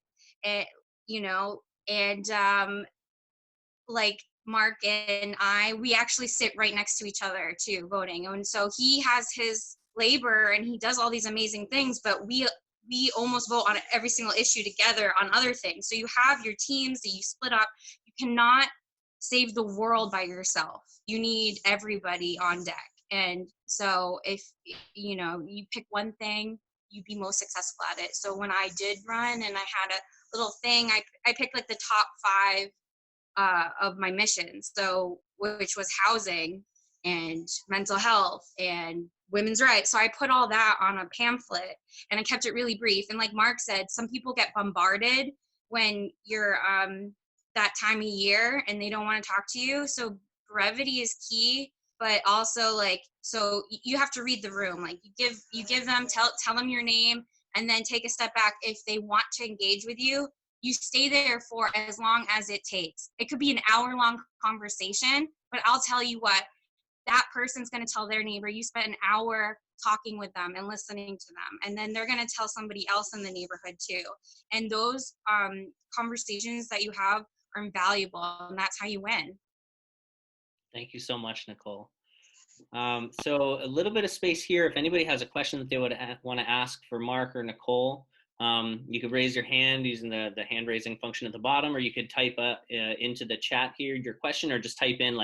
like Mark and I, we actually sit right next to each other too, voting. And so he has his labor and he does all these amazing things, but we almost vote on every single issue together on other things. So you have your teams that you split up. You cannot save the world by yourself. You need everybody on deck. And so if you pick one thing, you'd be most successful at it. So when I did run and I had a little thing, I picked like the top 5 of my missions, so which was housing and mental health and women's rights. So I put all that on a pamphlet, and I kept it really brief. And like Mark said, some people get bombarded when you're that time of year and they don't want to talk to you. So brevity is key, but also so you have to read the room. Like you give them, tell them your name, and then take a step back. If they want to engage with you, you stay there for as long as it takes. It could be an hour-long conversation, but I'll tell you what, that person's going to tell their neighbor you spent an hour talking with them and listening to them, and then they're going to tell somebody else in the neighborhood too. And those conversations that you have are invaluable, and that's how you win. Thank you so much, Nicole. So a little bit of space here. If anybody has a question that they would want to ask for Mark or Nicole, you could raise your hand using the hand raising function at the bottom, or you could type into the chat here your question, or just type in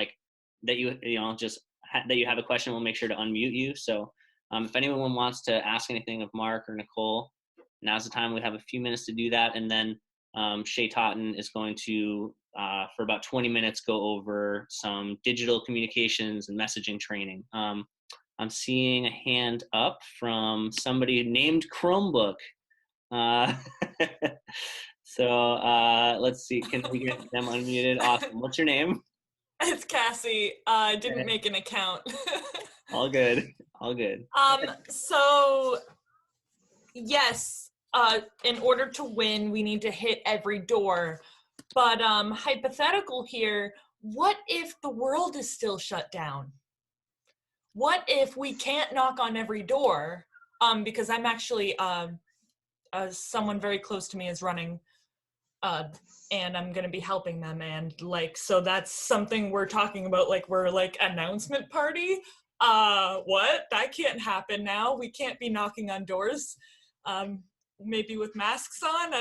that you have a question. We'll make sure to unmute you. So if anyone wants to ask anything of Mark or Nicole, now's the time. We have a few minutes to do that, and then Shay Totten is going to, for about 20 minutes, go over some digital communications and messaging training. I'm seeing a hand up from somebody named Chromebook. So let's see. Can we get them unmuted? Awesome. What's your name? It's Cassie. I didn't make an account. All good. All good. So yes, in order to win, we need to hit every door. But hypothetical here, what if the world is still shut down? What if we can't knock on every door? Because I'm actually someone very close to me is running, and I'm gonna be helping them, and like, so that's something we're talking about. Like, we're like announcement party. What? That can't happen now. We can't be knocking on doors. Maybe with masks on.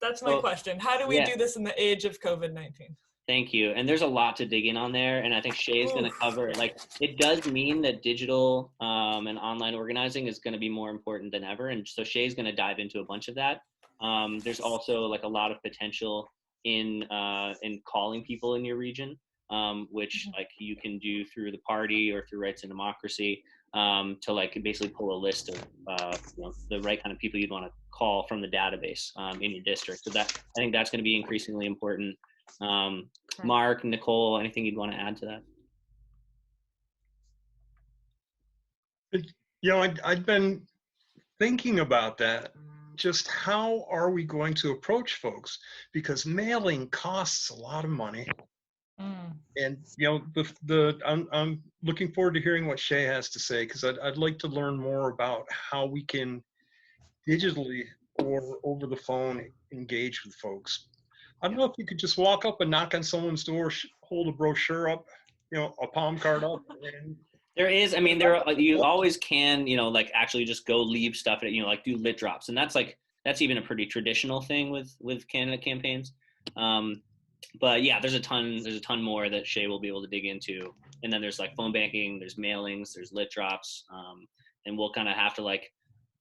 That's my question. How do we do this in the age of COVID-19? Thank you. And there's a lot to dig in on there. And I think Shay is going to cover, like, it does mean that digital and online organizing is going to be more important than ever. And so Shay's going to dive into a bunch of that. There's also like a lot of potential in calling people in your region, which like you can do through the party or through Rights and Democracy, to like basically pull a list of the right kind of people you'd want to call from the database in your district. So that, I think that's going to be increasingly important. Mark, Nicole, anything you'd want to add to that? I'd been thinking about that. Just how are we going to approach folks? Because mailing costs a lot of money. And I'm looking forward to hearing what Shay has to say, because I'd like to learn more about how we can digitally or over the phone engage with folks. I don't know if you could just walk up and knock on someone's door, hold a brochure up, a palm card up. And there is, I mean, you always can, like actually just go leave stuff at, like do lit drops. And that's even a pretty traditional thing with candidate campaigns. But yeah, there's a ton more that Shay will be able to dig into. And then there's like phone banking, there's mailings, there's lit drops. And we'll kind of have to like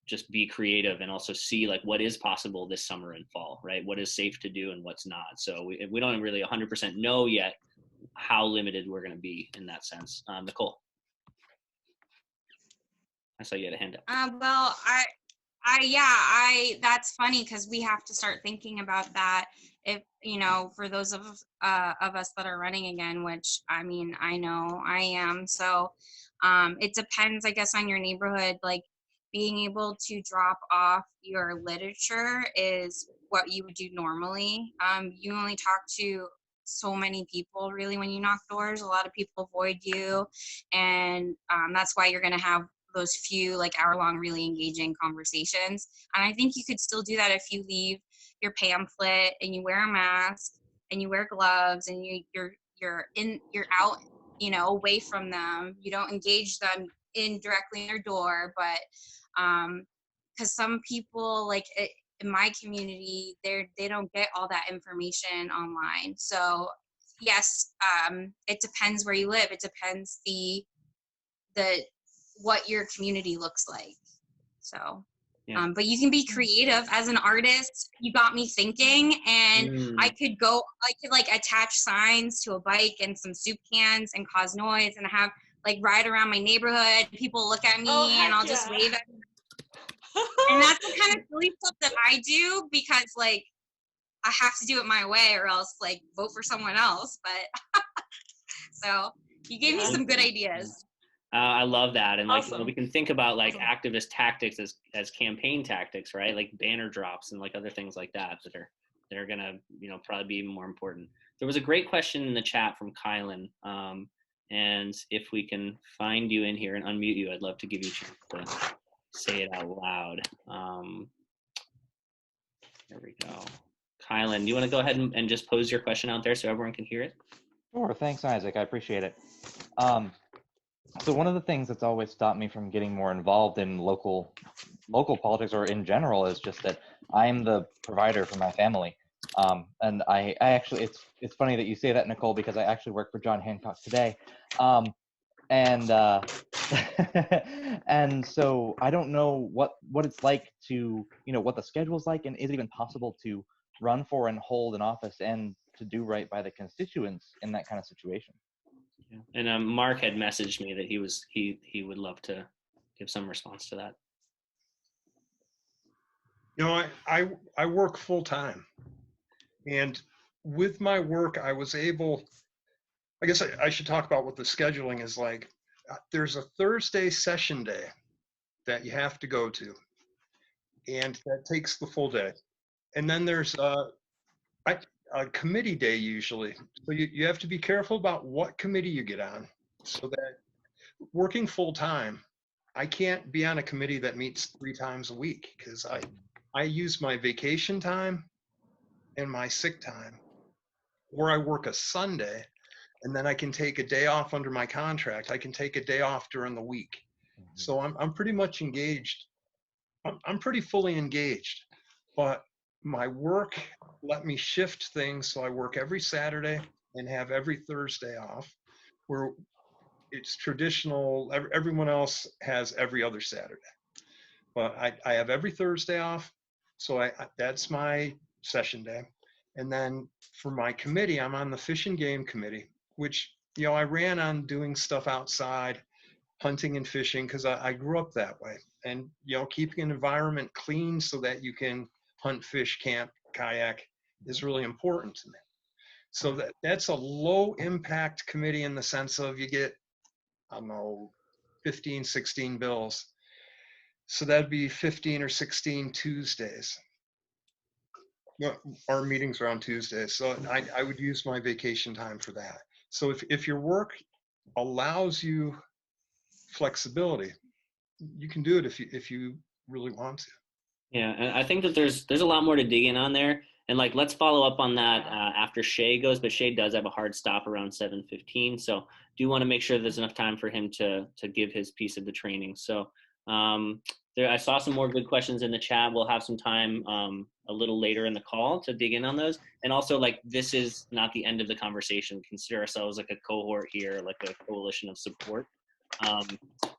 just be creative and also see like what is possible this summer and fall, right? What is safe to do and what's not. So we don't really 100% know yet how limited we're going to be in that sense. Nicole, I saw you had a hand up. Well, that's funny because we have to start thinking about that. If, for those of us that are running again, which I mean, I know I am. So it depends, I guess, on your neighborhood. Like, being able to drop off your literature is what you would do normally. You only talk to so many people really when you knock doors. A lot of people avoid you, and that's why you're going to have those few like hour-long really engaging conversations. And I think you could still do that if you leave your pamphlet and you wear a mask and you wear gloves and you're out, away from them. You don't engage them directly in their door, but because some people, like in my community, they don't get all that information online. So yes, it depends where you live. It depends what your community looks like. So yeah. But you can be creative as an artist. You got me thinking, and I could like attach signs to a bike and some soup cans and cause noise and have like ride around my neighborhood. People look at me and I'll just wave at them. And that's the kind of silly stuff that I do because like I have to do it my way or else like vote for someone else. But so you gave me some good ideas. I love that. And like, awesome. We can think about like activist tactics as campaign tactics, right? Like banner drops and like other things like that that are gonna, probably be even more important. There was a great question in the chat from Kylan. And if we can find you in here and unmute you, I'd love to give you a chance to say it out loud. There we go. Kylan, do you want to go ahead and just pose your question out there so everyone can hear it? Sure, thanks, Isaac. I appreciate it. So one of the things that's always stopped me from getting more involved in local politics or in general is just that I'm the provider for my family. And I actually, it's funny that you say that, Nicole, because I actually work for John Hancock today. And so I don't know what it's like to, what the schedule's like, and is it even possible to run for and hold an office and to do right by the constituents in that kind of situation. Yeah. And Mark had messaged me that he would love to give some response to that. You know, I work full time, and with my work, I was able. I guess I should talk about what the scheduling is like. There's a Thursday session day that you have to go to, and that takes the full day. And then there's a committee day usually. So you have to be careful about what committee you get on, so that working full time, I can't be on a committee that meets 3 times a week because I use my vacation time and my sick time, or I work a Sunday and then I can take a day off under my contract. I can take a day off during the week. So I'm pretty much engaged. I'm pretty fully engaged, but my work let me shift things. So I work every Saturday and have every Thursday off, where it's traditional. Everyone else has every other Saturday, but I have every Thursday off. So that's my session day. And then for my committee, I'm on the Fish and Game Committee, which, you know, I ran on doing stuff outside, hunting and fishing, because I grew up that way. And, you know, keeping an environment clean so that you can hunt, fish, camp, kayak is really important to me. So that's a low impact committee in the sense of you get, I don't know, 15, 16 bills. So that'd be 15 or 16 Tuesdays. Our meetings are on Tuesdays, so I would use my vacation time for that. So if your work allows you flexibility, you can do it if you really want to. Yeah, and I think that there's a lot more to dig in on there. And like, let's follow up on that after Shay goes, but Shay does have a hard stop around 7:15. So do want to make sure there's enough time for him to give his piece of the training. So I saw some more good questions in the chat. We'll have some time a little later in the call to dig in on those. And also, like, this is not the end of the conversation. Consider ourselves like a cohort here, like a coalition of support.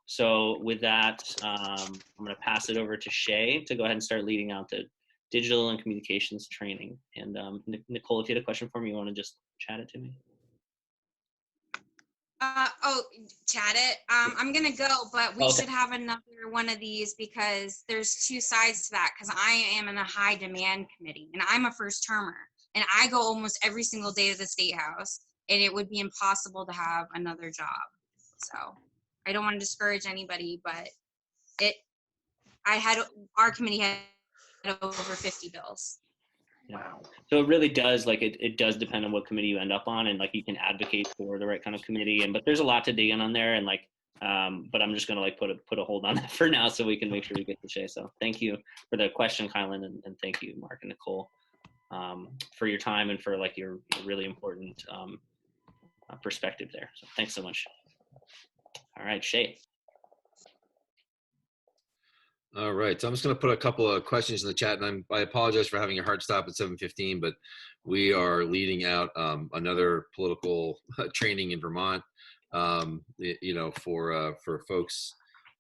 So with that, I'm going to pass it over to Shay to go ahead and start leading out the digital and communications training. And Nicole, if you had a question for me, you want to just chat it to me? Chat it. I'm gonna go, but we should have another one of these because there's 2 sides to that. Because I am in a high demand committee, and I'm a first termer, and I go almost every single day to the State House, and it would be impossible to have another job. So I don't want to discourage anybody, but our committee had over 50 bills. Wow. So it really does, like, it does depend on what committee you end up on, and like you can advocate for the right kind of committee, but there's a lot to dig in on there, and like but I'm just gonna like put a hold on that for now so we can make sure we get to Shay. So thank you for the question, Kylan, and thank you, Mark and Nicole, for your time and for like your really important perspective there. So thanks so much. All right, Shay. All right, so I'm just going to put a couple of questions in the chat, and I apologize for having a hard stop at 7:15, but we are leading out another political training in Vermont, you know, for folks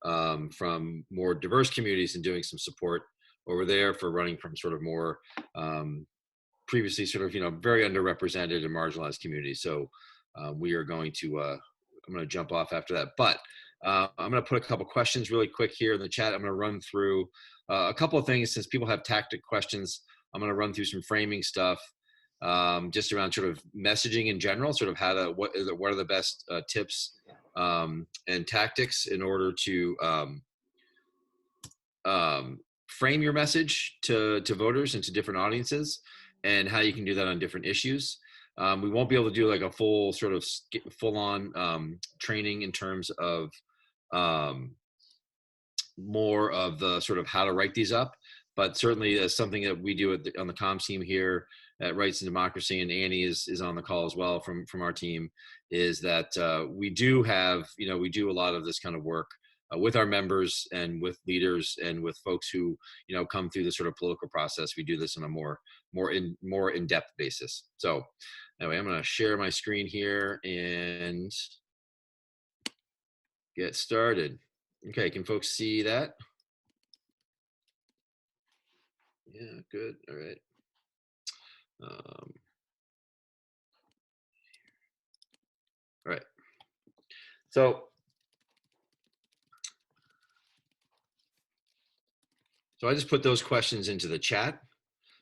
from more diverse communities and doing some support over there for running from sort of more previously sort of, you know, very underrepresented and marginalized communities. So we are going to, I'm going to jump off after that, but I'm going to put a couple questions really quick here in the chat. I'm going to run through a couple of things since people have tactic questions. I'm going to run through some framing stuff just around sort of messaging in general, sort of how to, what are the best tips and tactics in order to frame your message to voters and to different audiences, and how you can do that on different issues. We won't be able to do like a full sort of full-on training in terms of more of the sort of how to write these up, but certainly as something that we do on the comms team here at Rights and Democracy, and Annie is on the call as well from our team, is that we do have, you know, we do a lot of this kind of work with our members and with leaders and with folks who, you know, come through the sort of political process. We do this on a more in-depth basis. So anyway, I'm going to share my screen here and get started. Okay, can folks see that? Yeah, good. All right. Um, all right. So I just put those questions into the chat.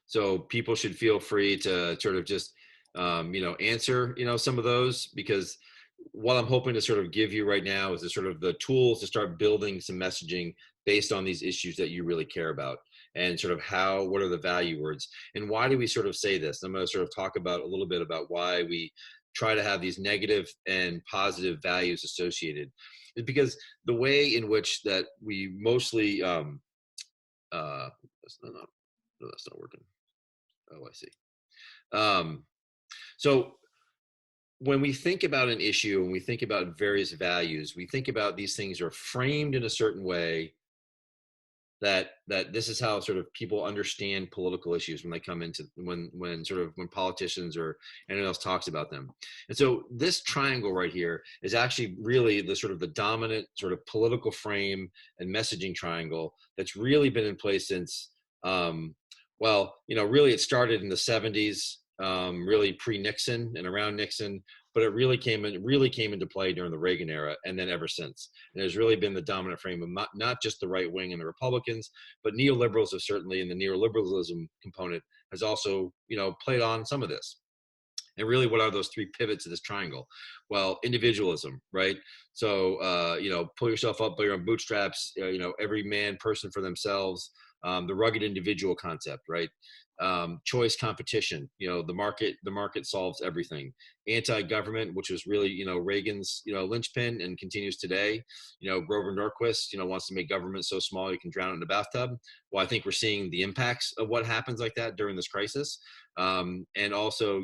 So people should feel free to sort of just, answer, some of those, because what I'm hoping to sort of give you right now is the sort of the tools to start building some messaging based on these issues that you really care about, and sort of what are the value words, and why do we sort of say this? I'm going to sort of talk about a little bit about why we try to have these negative and positive values associated. Is because the way in which that we mostly, that's not working. Oh, I see. So when we think about an issue and we think about various values, we think about these things are framed in a certain way that this is how sort of people understand political issues when they come into when politicians or anyone else talks about them. And so this triangle right here is actually really the sort of the dominant sort of political frame and messaging triangle that's really been in place since really it started in the 70s, really pre-Nixon and around Nixon, but it really came into play during the Reagan era, and then ever since. And there's really been the dominant frame of not just the right wing and the Republicans, but neoliberals have certainly, and the neoliberalism component has also, played on some of this. And really, what are those three pivots of this triangle? Well, individualism, right? So, pull yourself up by your own bootstraps, every man, person for themselves, the rugged individual concept, right? Choice, competition, the market solves everything. Anti-government, which was really, Reagan's, linchpin and continues today. Grover Norquist, wants to make government so small you can drown it in a bathtub. Well, I think we're seeing the impacts of what happens like that during this crisis. And also,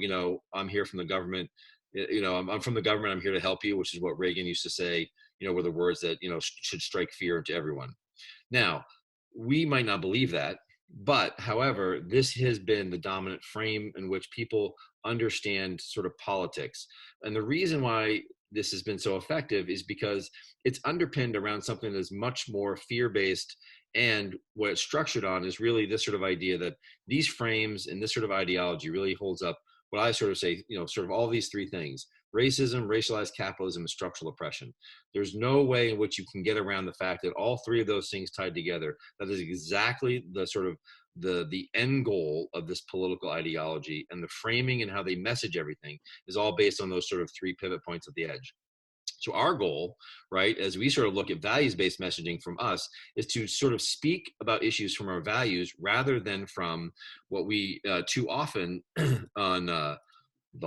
I'm here from the government. I'm from the government. I'm here to help you, which is what Reagan used to say, were the words that, should strike fear into everyone. Now, we might not believe that, but however, this has been the dominant frame in which people understand sort of politics. And the reason why this has been so effective is because it's underpinned around something that's much more fear-based, and what it's structured on is really this sort of idea that these frames and this sort of ideology really holds up what I sort of say, sort of all these three things: racism, racialized capitalism, and structural oppression. There's no way in which you can get around the fact that all three of those things tied together, that is exactly the sort of the end goal of this political ideology, and the framing and how they message everything is all based on those sort of three pivot points at the edge. So our goal, right, as we sort of look at values-based messaging from us, is to sort of speak about issues from our values rather than from what we too often on the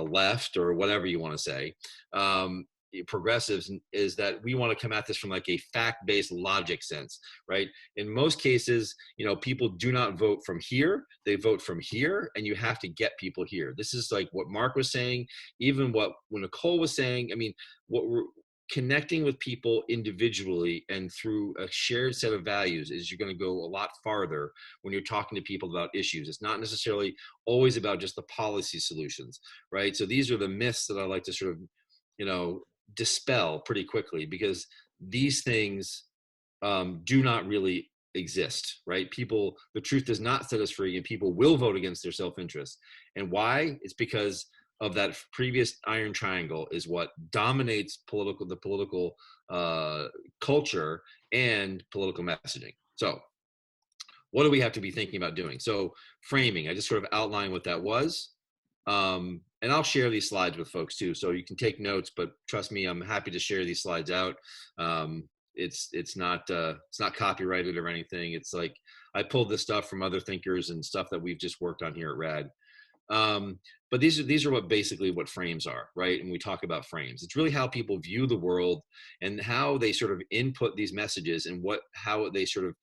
left, or whatever you want to say, progressives, is that we want to come at this from like a fact-based logic sense, right? In most cases, people do not vote from here, they vote from here, and you have to get people here. This is like what Mark was saying, even what Nicole was saying. I mean, what we're connecting with people individually and through a shared set of values is you're going to go a lot farther when you're talking to people about issues. It's not necessarily always about just the policy solutions, right? So these are the myths that I like to sort of, dispel pretty quickly, because these things do not really exist, right? The truth does not set us free, and people will vote against their self-interest. And why? It's because of that previous iron triangle is what dominates the political culture and political messaging. So what do we have to be thinking about doing? So framing, I just sort of outlined what that was. And I'll share these slides with folks too, so you can take notes, but trust me, I'm happy to share these slides out. It's not copyrighted or anything. It's like, I pulled this stuff from other thinkers and stuff that we've just worked on here at RAD. But these are what frames are, right? And we talk about frames. It's really how people view the world and how they sort of input these messages, and how they sort of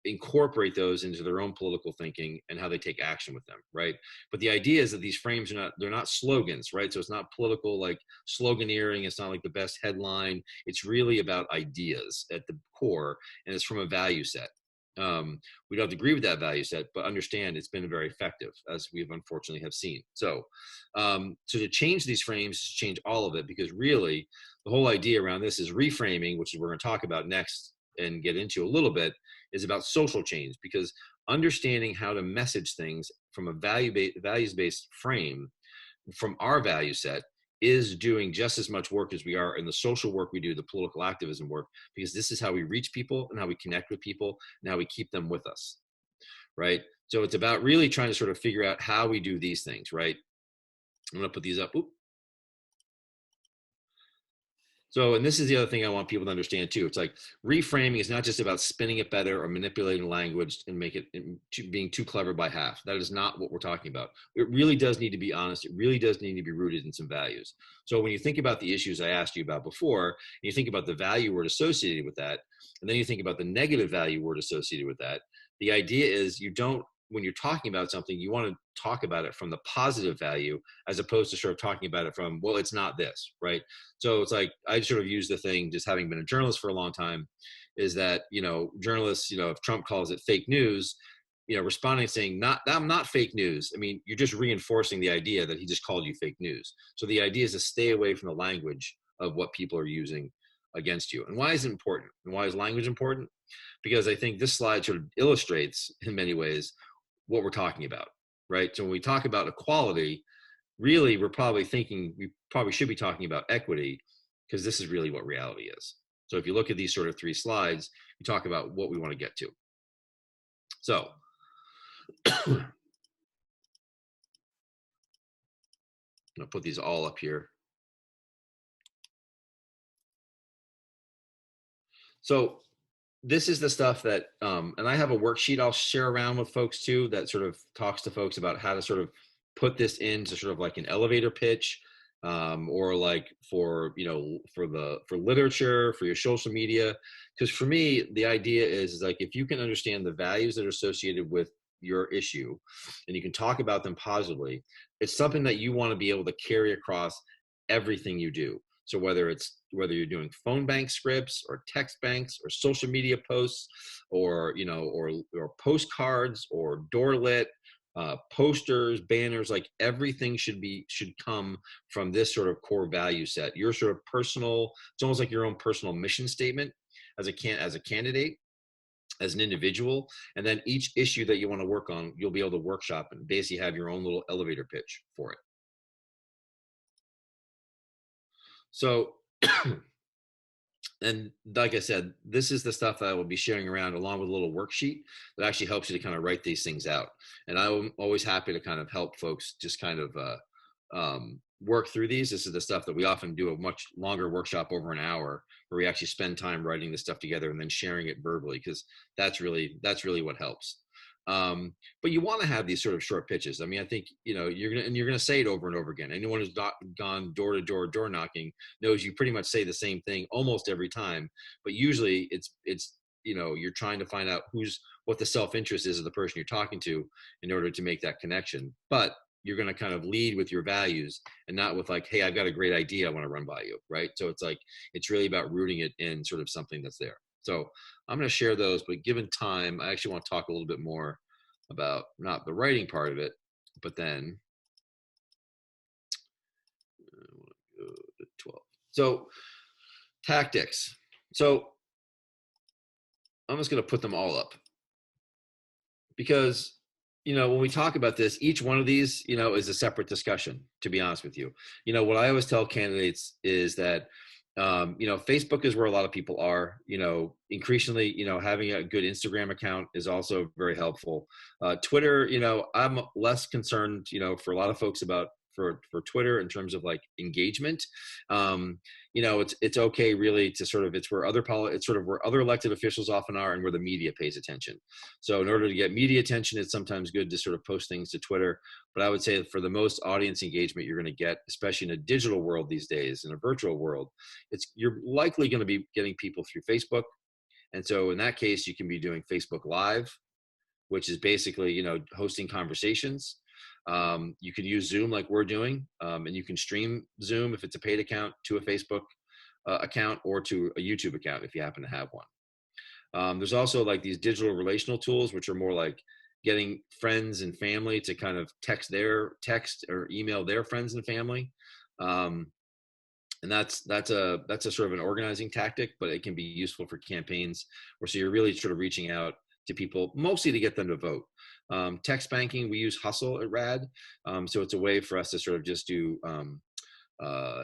incorporate those into their own political thinking and how they take action with them, right? But the idea is that these frames they're not slogans, right? So it's not political like sloganeering. It's not like the best headline. It's really about ideas at the core, and it's from a value set. We don't have to agree with that value set, but understand it's been very effective, as we've unfortunately have seen. So to change these frames is to change all of it, because really the whole idea around this is reframing, which is we're going to talk about next and get into a little bit is about social change, because understanding how to message things from a values-based frame from our value set is doing just as much work as we are in the social work we do, the political activism work, because this is how we reach people and how we connect with people and how we keep them with us, right? So it's about really trying to sort of figure out how we do these things, right? I'm going to put these up. Oop. So, and this is the other thing I want people to understand too. It's like reframing is not just about spinning it better or manipulating language and make it being too clever by half. That is not what we're talking about. It really does need to be honest. It really does need to be rooted in some values. So when you think about the issues I asked you about before, and you think about the value word associated with that, and then you think about the negative value word associated with that, the idea is you don't, when you're talking about something, you want to talk about it from the positive value as opposed to sort of talking about it from, well, it's not this, right? So it's like, I sort of use the thing, just having been a journalist for a long time, is that, you know, journalists, you know, if Trump calls it fake news, you know, responding saying, I'm not fake news. I mean, you're just reinforcing the idea that he just called you fake news. So the idea is to stay away from the language of what people are using against you. And why is it important? And why is language important? Because I think this slide sort of illustrates in many ways what we're talking about, right? So when we talk about equality, really, we probably should be talking about equity, because this is really what reality is. So if you look at these sort of three slides, we talk about what we want to get to. So I'm gonna put these all up here. So this is the stuff that, and I have a worksheet I'll share around with folks too, that sort of talks to folks about how to sort of put this into sort of like an elevator pitch, or like for, you know, for literature, for your social media. Because for me, the idea is like, if you can understand the values that are associated with your issue and you can talk about them positively, it's something that you want to be able to carry across everything you do. So whether you're doing phone bank scripts or text banks or social media posts, or, you know, or postcards or door lit, posters, banners, like everything should come from this sort of core value set. Your sort of personal, it's almost like your own personal mission statement as a candidate, as an individual, and then each issue that you want to work on, you'll be able to workshop and basically have your own little elevator pitch for it. So, and like I said, this is the stuff that I will be sharing around along with a little worksheet that actually helps you to kind of write these things out. And I'm always happy to kind of help folks just kind of work through these. This is the stuff that we often do a much longer workshop over an hour, where we actually spend time writing this stuff together and then sharing it verbally, because that's really what helps. But you want to have these sort of short pitches. I mean, I think, you know, you're gonna say it over and over again. Anyone who's gone door to door knocking knows you pretty much say the same thing almost every time. But usually it's you know, you're trying to find out what the self-interest is of the person you're talking to in order to make that connection. But you're going to kind of lead with your values and not with like, hey, I've got a great idea I want to run by you, right? So it's like, it's really about rooting it in sort of something that's there. So I'm going to share those, but given time, I actually want to talk a little bit more about not the writing part of it, but then 12. So tactics. So I'm just going to put them all up, because, you know, when we talk about this, each one of these, you know, is a separate discussion, to be honest with you. You know, what I always tell candidates is that, you know, Facebook is where a lot of people are. You know, increasingly, you know, having a good Instagram account is also very helpful. Twitter, you know, I'm less concerned, you know, for a lot of folks about for Twitter in terms of like engagement. You know, it's okay really to sort of, it's sort of where other elected officials often are and where the media pays attention. So in order to get media attention, it's sometimes good to sort of post things to Twitter. But I would say for the most audience engagement you're going to get, especially in a digital world these days, in a virtual world, you're likely going to be getting people through Facebook. And so in that case, you can be doing Facebook Live, which is basically, you know, hosting conversations. You can use Zoom like we're doing, and you can stream Zoom if it's a paid account to a Facebook account or to a YouTube account if you happen to have one. There's also like these digital relational tools, which are more like getting friends and family to kind of text or email their friends and family. And that's a sort of an organizing tactic, but it can be useful for campaigns where so you're really sort of reaching out to people mostly to get them to vote. Text banking, we use Hustle at RAD, so it's a way for us to sort of just do.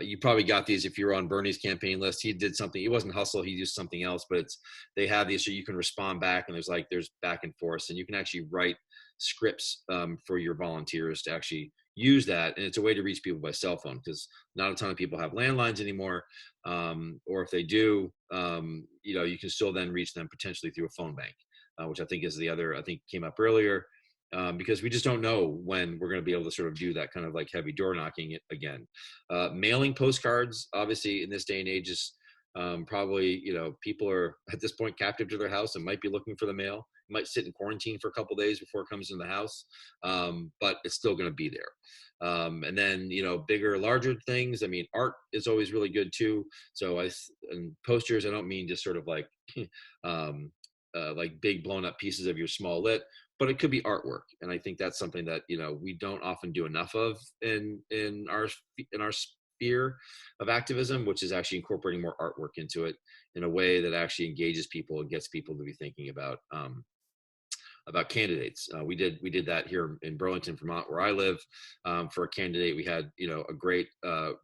You probably got these if you were on Bernie's campaign list. He did something. It wasn't Hustle. He used something else, but they have these so you can respond back, and there's back and forth, and you can actually write scripts for your volunteers to actually use that, and it's a way to reach people by cell phone because not a ton of people have landlines anymore, or if they do, you can still then reach them potentially through a phone bank, which I think is the other, I think came up earlier, because we just don't know when we're going to be able to sort of do that kind of like heavy door knocking again. Mailing postcards, obviously in this day and age is probably, people are at this point captive to their house and might be looking for the mail. Might sit in quarantine for a couple of days before it comes in the house, but it's still going to be there. And then, bigger, larger things. I mean, art is always really good too. So and posters, I don't mean just sort of like, like big blown up pieces of your small lit, but it could be artwork. And I think that's something that, we don't often do enough of in our sphere of activism, which is actually incorporating more artwork into it in a way that actually engages people and gets people to be thinking about candidates. We did that here in Burlington, Vermont, where I live. For a candidate, we had a great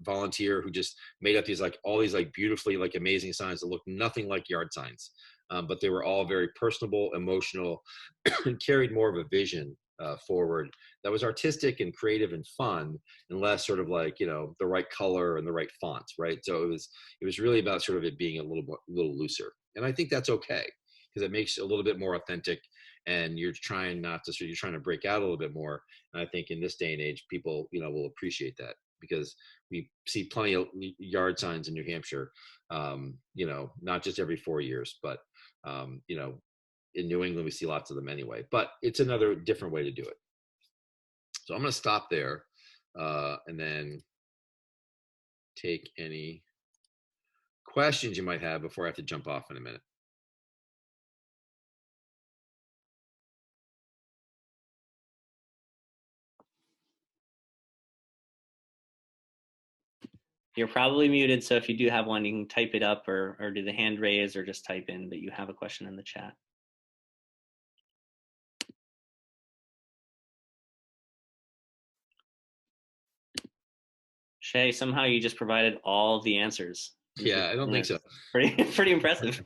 volunteer who just made up all these beautifully amazing signs that looked nothing like yard signs, but they were all very personable, emotional, and carried more of a vision forward that was artistic and creative and fun, and less sort of the right color and the right font, right? So it was really about sort of it being a little looser, and I think that's okay because it makes it a little bit more authentic. And you're trying you're trying to break out a little bit more. And I think in this day and age, people, will appreciate that because we see plenty of yard signs in New Hampshire, not just every 4 years, but, in New England, we see lots of them anyway, but it's another different way to do it. So I'm going to stop there and then take any questions you might have before I have to jump off in a minute. You're probably muted, so if you do have one, you can type it up or do the hand raise or just type in that you have a question in the chat. Shay, somehow you just provided all the answers. Yeah, I don't think so. Pretty impressive.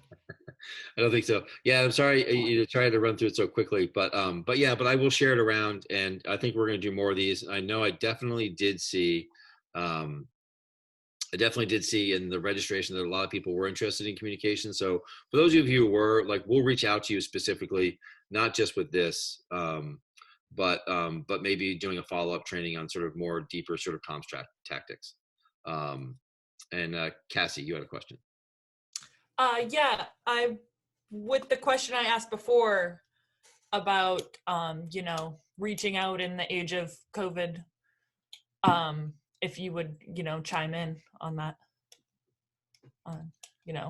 I don't think so. Yeah, I'm sorry you tried to run through it so quickly, but I will share it around, and I think we're going to do more of these. I know I definitely did see in the registration that a lot of people were interested in communication. So for those of you who were, we'll reach out to you specifically, not just with this, but maybe doing a follow-up training on sort of more deeper sort of comms tactics. And Cassie, you had a question. Yeah, with the question I asked before about, reaching out in the age of COVID, if you would, chime in on that.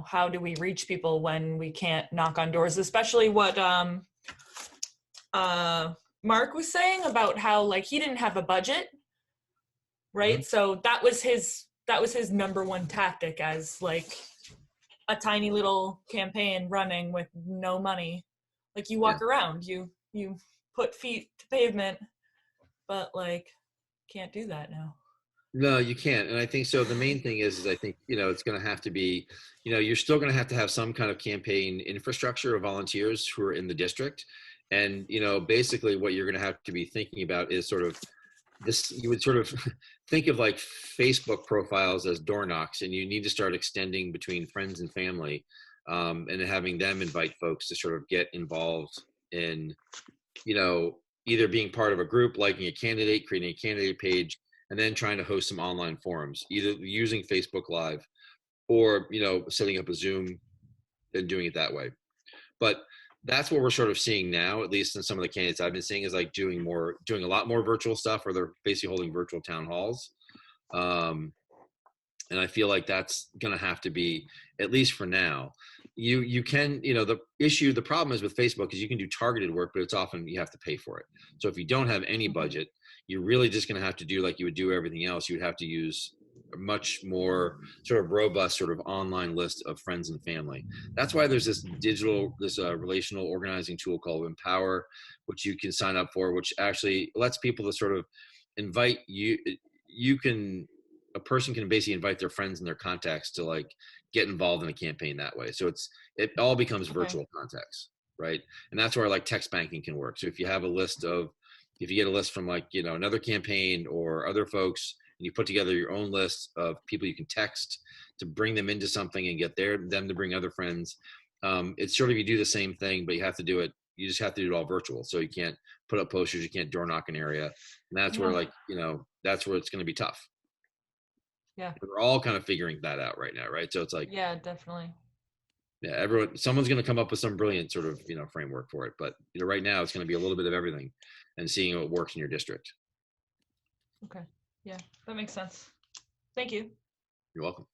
How do we reach people when we can't knock on doors, especially what Mark was saying about how he didn't have a budget, right? Mm-hmm. So that was his number one tactic as a tiny little campaign running with no money. You walk around, you put feet to pavement, but can't do that now. No, you can't. And I think so. The main thing is I think, it's going to have to be, you're still going to have some kind of campaign infrastructure of volunteers who are in the district. And, basically what you're going to have to be thinking about is sort of this, you would sort of think of Facebook profiles as door knocks, and you need to start extending between friends and family, and having them invite folks to sort of get involved in, either being part of a group, liking a candidate, creating a candidate page, and then trying to host some online forums, either using Facebook Live or, setting up a Zoom and doing it that way. But that's what we're sort of seeing now, at least in some of the candidates I've been seeing, is doing a lot more virtual stuff, or they're basically holding virtual town halls. And I feel like that's going to have to be, at least for now. You can, the problem is with Facebook is you can do targeted work, but it's often you have to pay for it. So if you don't have any budget, you're really just going to have to do like you would do everything else. You would have to use a much more sort of robust sort of online list of friends and family. That's why there's this relational organizing tool called Empower, which you can sign up for, which actually lets people to sort of invite you. A person can basically invite their friends and their contacts to like get involved in a campaign that way. So it all becomes virtual contacts, right? And that's where like text banking can work. So if you get a list from like, another campaign or other folks, and you put together your own list of people you can text to bring them into something and get them to bring other friends. It's sort of, you do the same thing, but you just have to do it all virtual. So you can't put up posters, you can't door knock an area. And that's where that's where it's going to be tough. Yeah. We're all kind of figuring that out right now, right? So it's like, yeah, definitely. Yeah, someone's going to come up with some brilliant sort of, framework for it. But, right now it's going to be a little bit of everything and seeing what works in your district. Okay. Yeah, that makes sense. Thank you. You're welcome.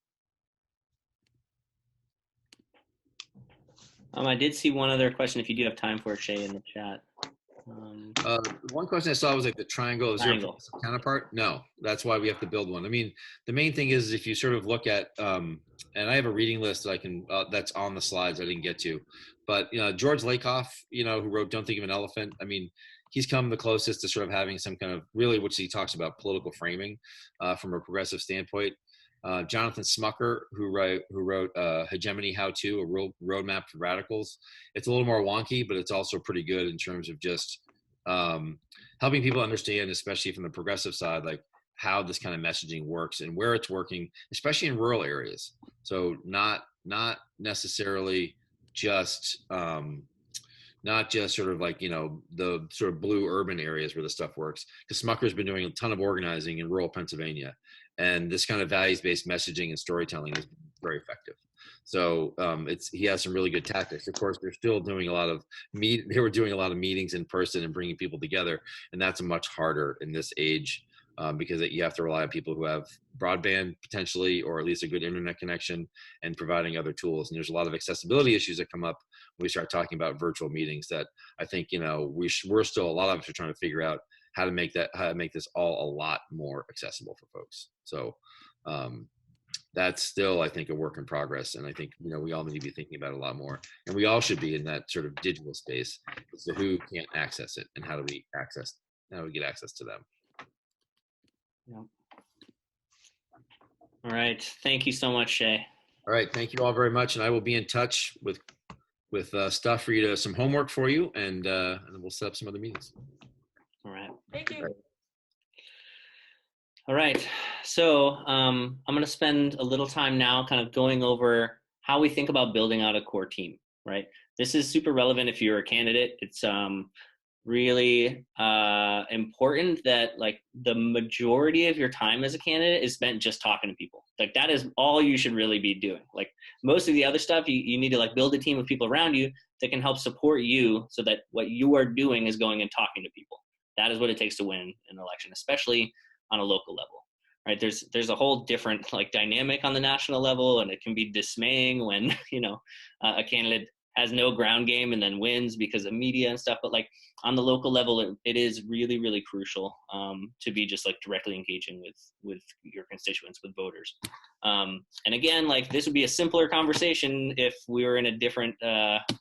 I did see one other question, if you do have time for it, Shay, in the chat. One question I saw was like the triangle. Is there Triangle. a counterpart? No, that's why we have to build one. I mean, the main thing is if you sort of look at, and I have a reading list that I can, that's on the slides I didn't get to, but George Lakoff, who wrote "Don't Think of an Elephant." I mean, he's come the closest to sort of having some kind of really, which he talks about political framing from a progressive standpoint. Jonathan Smucker, who wrote Hegemony How To, a real roadmap for radicals. It's a little more wonky, but it's also pretty good in terms of just helping people understand, especially from the progressive side, like how this kind of messaging works and where it's working, especially in rural areas. So not necessarily just not just sort of like, the sort of blue urban areas where the stuff works. Because Smucker's been doing a ton of organizing in rural Pennsylvania. And this kind of values-based messaging and storytelling is very effective. So he has some really good tactics. Of course, they're still doing they were doing a lot of meetings in person and bringing people together. And that's much harder in this age because you have to rely on people who have broadband potentially, or at least a good internet connection, and providing other tools. And there's a lot of accessibility issues that come up when we start talking about virtual meetings that I think, we're still, a lot of us are trying to figure out how to make this all a lot more accessible for folks. So that's still, I think, a work in progress. And I think, we all need to be thinking about it a lot more. And we all should be in that sort of digital space. So who can't access it, and how do we get access to them? Yeah. All right. Thank you so much, Shay. All right. Thank you all very much. And I will be in touch with stuff for you, some homework for you, and then we'll set up some other meetings. All right. Thank you. All right. So I'm going to spend a little time now kind of going over how we think about building out a core team, right? This is super relevant if you're a candidate. It's really important that like the majority of your time as a candidate is spent just talking to people. Like that is all you should really be doing. Like most of the other stuff, you need to like build a team of people around you that can help support you so that what you are doing is going and talking to people. That is what it takes to win an election, especially on a local level, right? There's a whole different like dynamic on the national level, and it can be dismaying when, a candidate has no ground game and then wins because of media and stuff. But like on the local level, it is really, really crucial to be just like directly engaging with your constituents, with voters. And again, like this would be a simpler conversation if we were in a different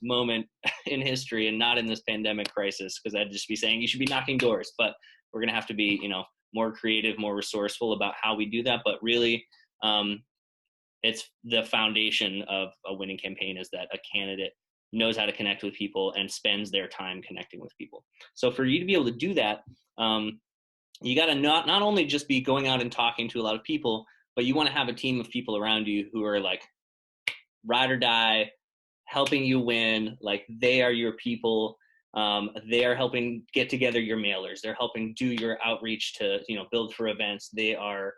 moment in history and not in this pandemic crisis, because I'd just be saying you should be knocking doors, but we're going to have to be, more creative, more resourceful about how we do that. But really, it's the foundation of a winning campaign is that a candidate knows how to connect with people and spends their time connecting with people. So for you to be able to do that, you got to not only just be going out and talking to a lot of people, but you want to have a team of people around you who are like ride or die, helping you win. Like they are your people. They are helping get together your mailers. They're helping do your outreach to, build for events. They are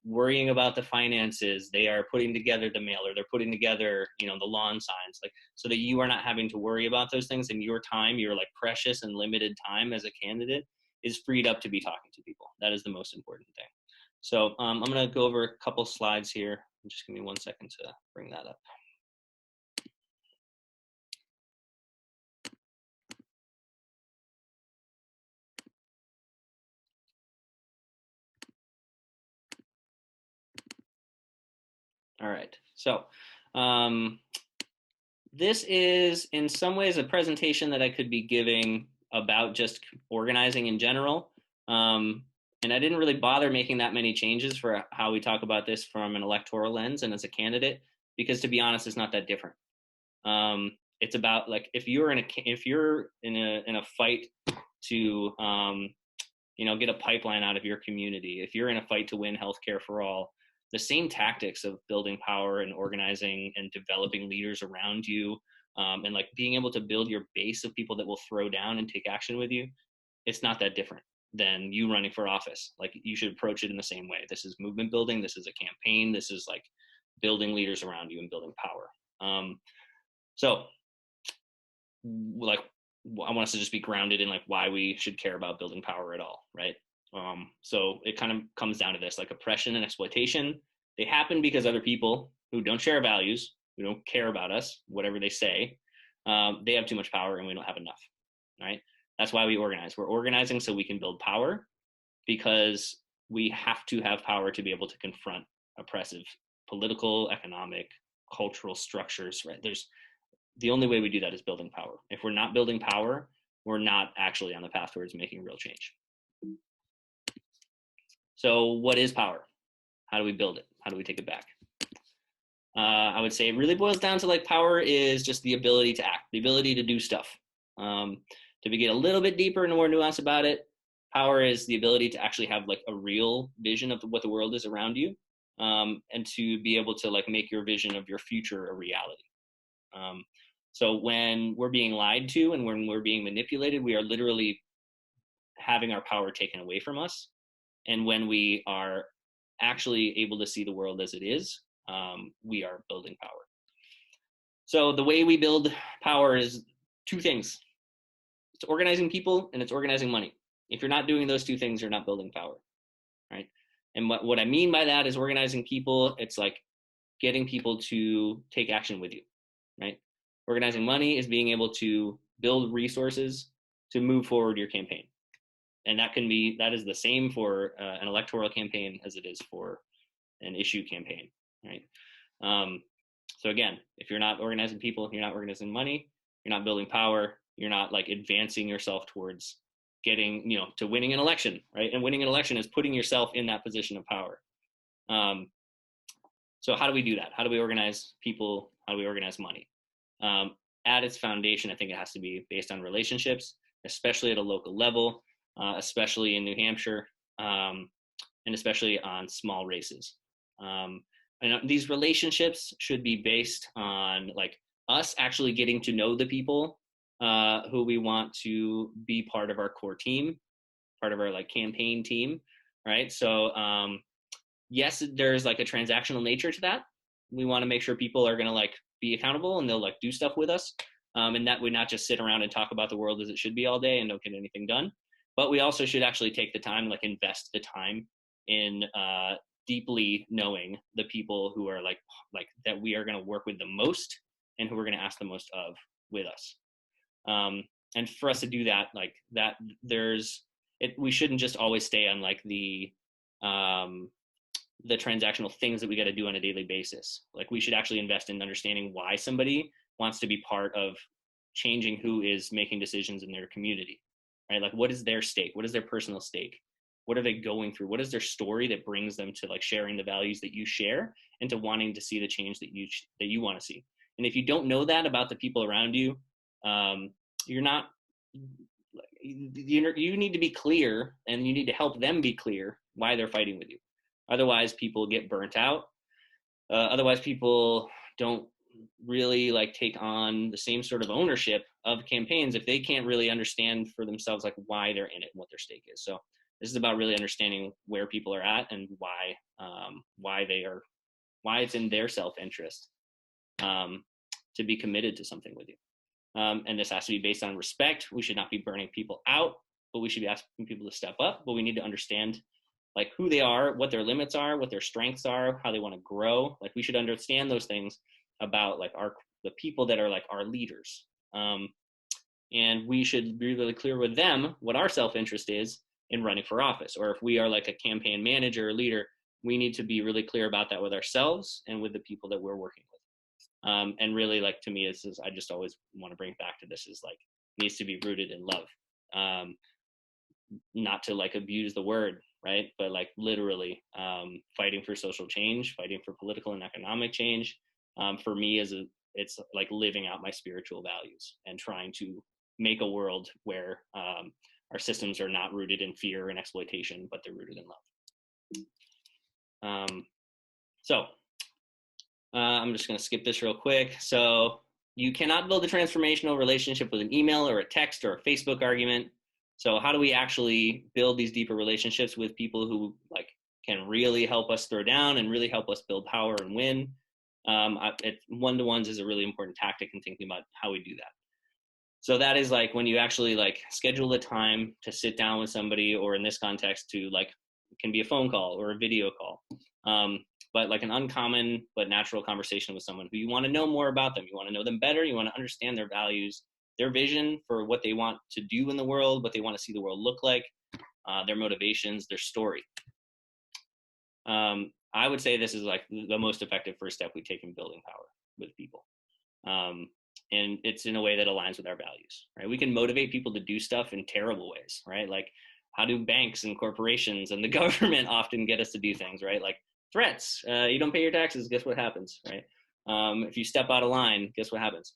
worrying about the finances. They are putting together the mailer. They're putting together, the lawn signs, like so that you are not having to worry about those things. And your time, your like precious and limited time as a candidate is freed up to be talking to people. That is the most important thing. So I'm going to go over a couple slides here. Just give me 1 second to bring that up. All right. So this is in some ways a presentation that I could be giving about just organizing in general. And I didn't really bother making that many changes for how we talk about this from an electoral lens and as a candidate, because to be honest, it's not that different. It's about like if you're in a fight to get a pipeline out of your community, if you're in a fight to win healthcare for all, the same tactics of building power and organizing and developing leaders around you, and like being able to build your base of people that will throw down and take action with you, it's not that different than you running for office. Like you should approach it in the same way. This is movement building. This is a campaign. This is like building leaders around you and building power. So like I want us to just be grounded in like why we should care about building power at all, right? So it kind of comes down to this, like oppression and exploitation. They happen because other people who don't share values, who don't care about us, whatever they say, they have too much power and we don't have enough, right? That's why we organize. We're organizing so we can build power, because we have to have power to be able to confront oppressive political, economic, cultural structures, right? The only way we do that is building power. If we're not building power, we're not actually on the path towards making real change. So what is power? How do we build it? How do we take it back? I would say it really boils down to like power is just the ability to act, the ability to do stuff. To get a little bit deeper and more nuanced about it, power is the ability to actually have like a real vision of what the world is around you, and to be able to like make your vision of your future a reality. So when we're being lied to and when we're being manipulated, we are literally having our power taken away from us. And when we are actually able to see the world as it is, we are building power. So the way we build power is two things. It's organizing people and it's organizing money. If you're not doing those two things, you're not building power, right? And what I mean by that is organizing people, it's like getting people to take action with you, right? Organizing money is being able to build resources to move forward your campaign. And that is the same for an electoral campaign as it is for an issue campaign, right? So again, if you're not organizing people, you're not organizing money, you're not building power, you're not like advancing yourself towards getting, to winning an election, right? And winning an election is putting yourself in that position of power. So how do we do that? How do we organize people? How do we organize money? At its foundation, I think it has to be based on relationships, especially at a local level, especially in New Hampshire, and especially on small races. And these relationships should be based on like us actually getting to know the people who we want to be part of our core team, part of our like campaign team, right? So yes, there's like a transactional nature to that. We want to make sure people are going to like be accountable and they'll like do stuff with us, and that we not just sit around and talk about the world as it should be all day and don't get anything done. But we also should actually take the time, like invest the time in deeply knowing the people who are like that we are going to work with the most and who we're going to ask the most of with us. And for us to do that, like that, we shouldn't just always stay on like the transactional things that we got to do on a daily basis. Like we should actually invest in understanding why somebody wants to be part of changing who is making decisions in their community, right? Like what is their stake? What is their personal stake? What are they going through? What is their story that brings them to like sharing the values that you share and to wanting to see the change that you want to see? And if you don't know that about the people around you, you need to be clear, and you need to help them be clear why they're fighting with you. Otherwise people get burnt out. Otherwise people don't really like take on the same sort of ownership of campaigns if they can't really understand for themselves like why they're in it and what their stake is. So this is about really understanding where people are at and why it's in their self-interest to be committed to something with you. And this has to be based on respect. We should not be burning people out, but we should be asking people to step up. But we need to understand like who they are, what their limits are, what their strengths are, how they want to grow. Like we should understand those things about like the people that are like our leaders. And we should be really clear with them what our self-interest is in running for office. Or if we are like a campaign manager or leader, we need to be really clear about that with ourselves and with the people that we're working with. And really, like, to me, I just always want to bring it back to this, is like, needs to be rooted in love. Not to like abuse the word, right? But like literally fighting for social change, fighting for political and economic change. For me, it's like living out my spiritual values and trying to make a world where our systems are not rooted in fear and exploitation, but they're rooted in love. So I'm just going to skip this real quick. So you cannot build a transformational relationship with an email or a text or a Facebook argument. So how do we actually build these deeper relationships with people who like can really help us throw down and really help us build power and win? One-to-ones is a really important tactic in thinking about how we do that. So that is like when you actually like schedule a time to sit down with somebody, or in this context to like, it can be a phone call or a video call. But like an uncommon but natural conversation with someone who you want to know more about them. You want to know them better. You want to understand their values, their vision for what they want to do in the world, what they want to see the world look like, their motivations, their story. I would say this is like the most effective first step we take in building power with people. And it's in a way that aligns with our values, right? We can motivate people to do stuff in terrible ways, right? Like, how do banks and corporations and the government often get us to do things, right? Like threats. You don't pay your taxes, guess what happens, right? If you step out of line, guess what happens?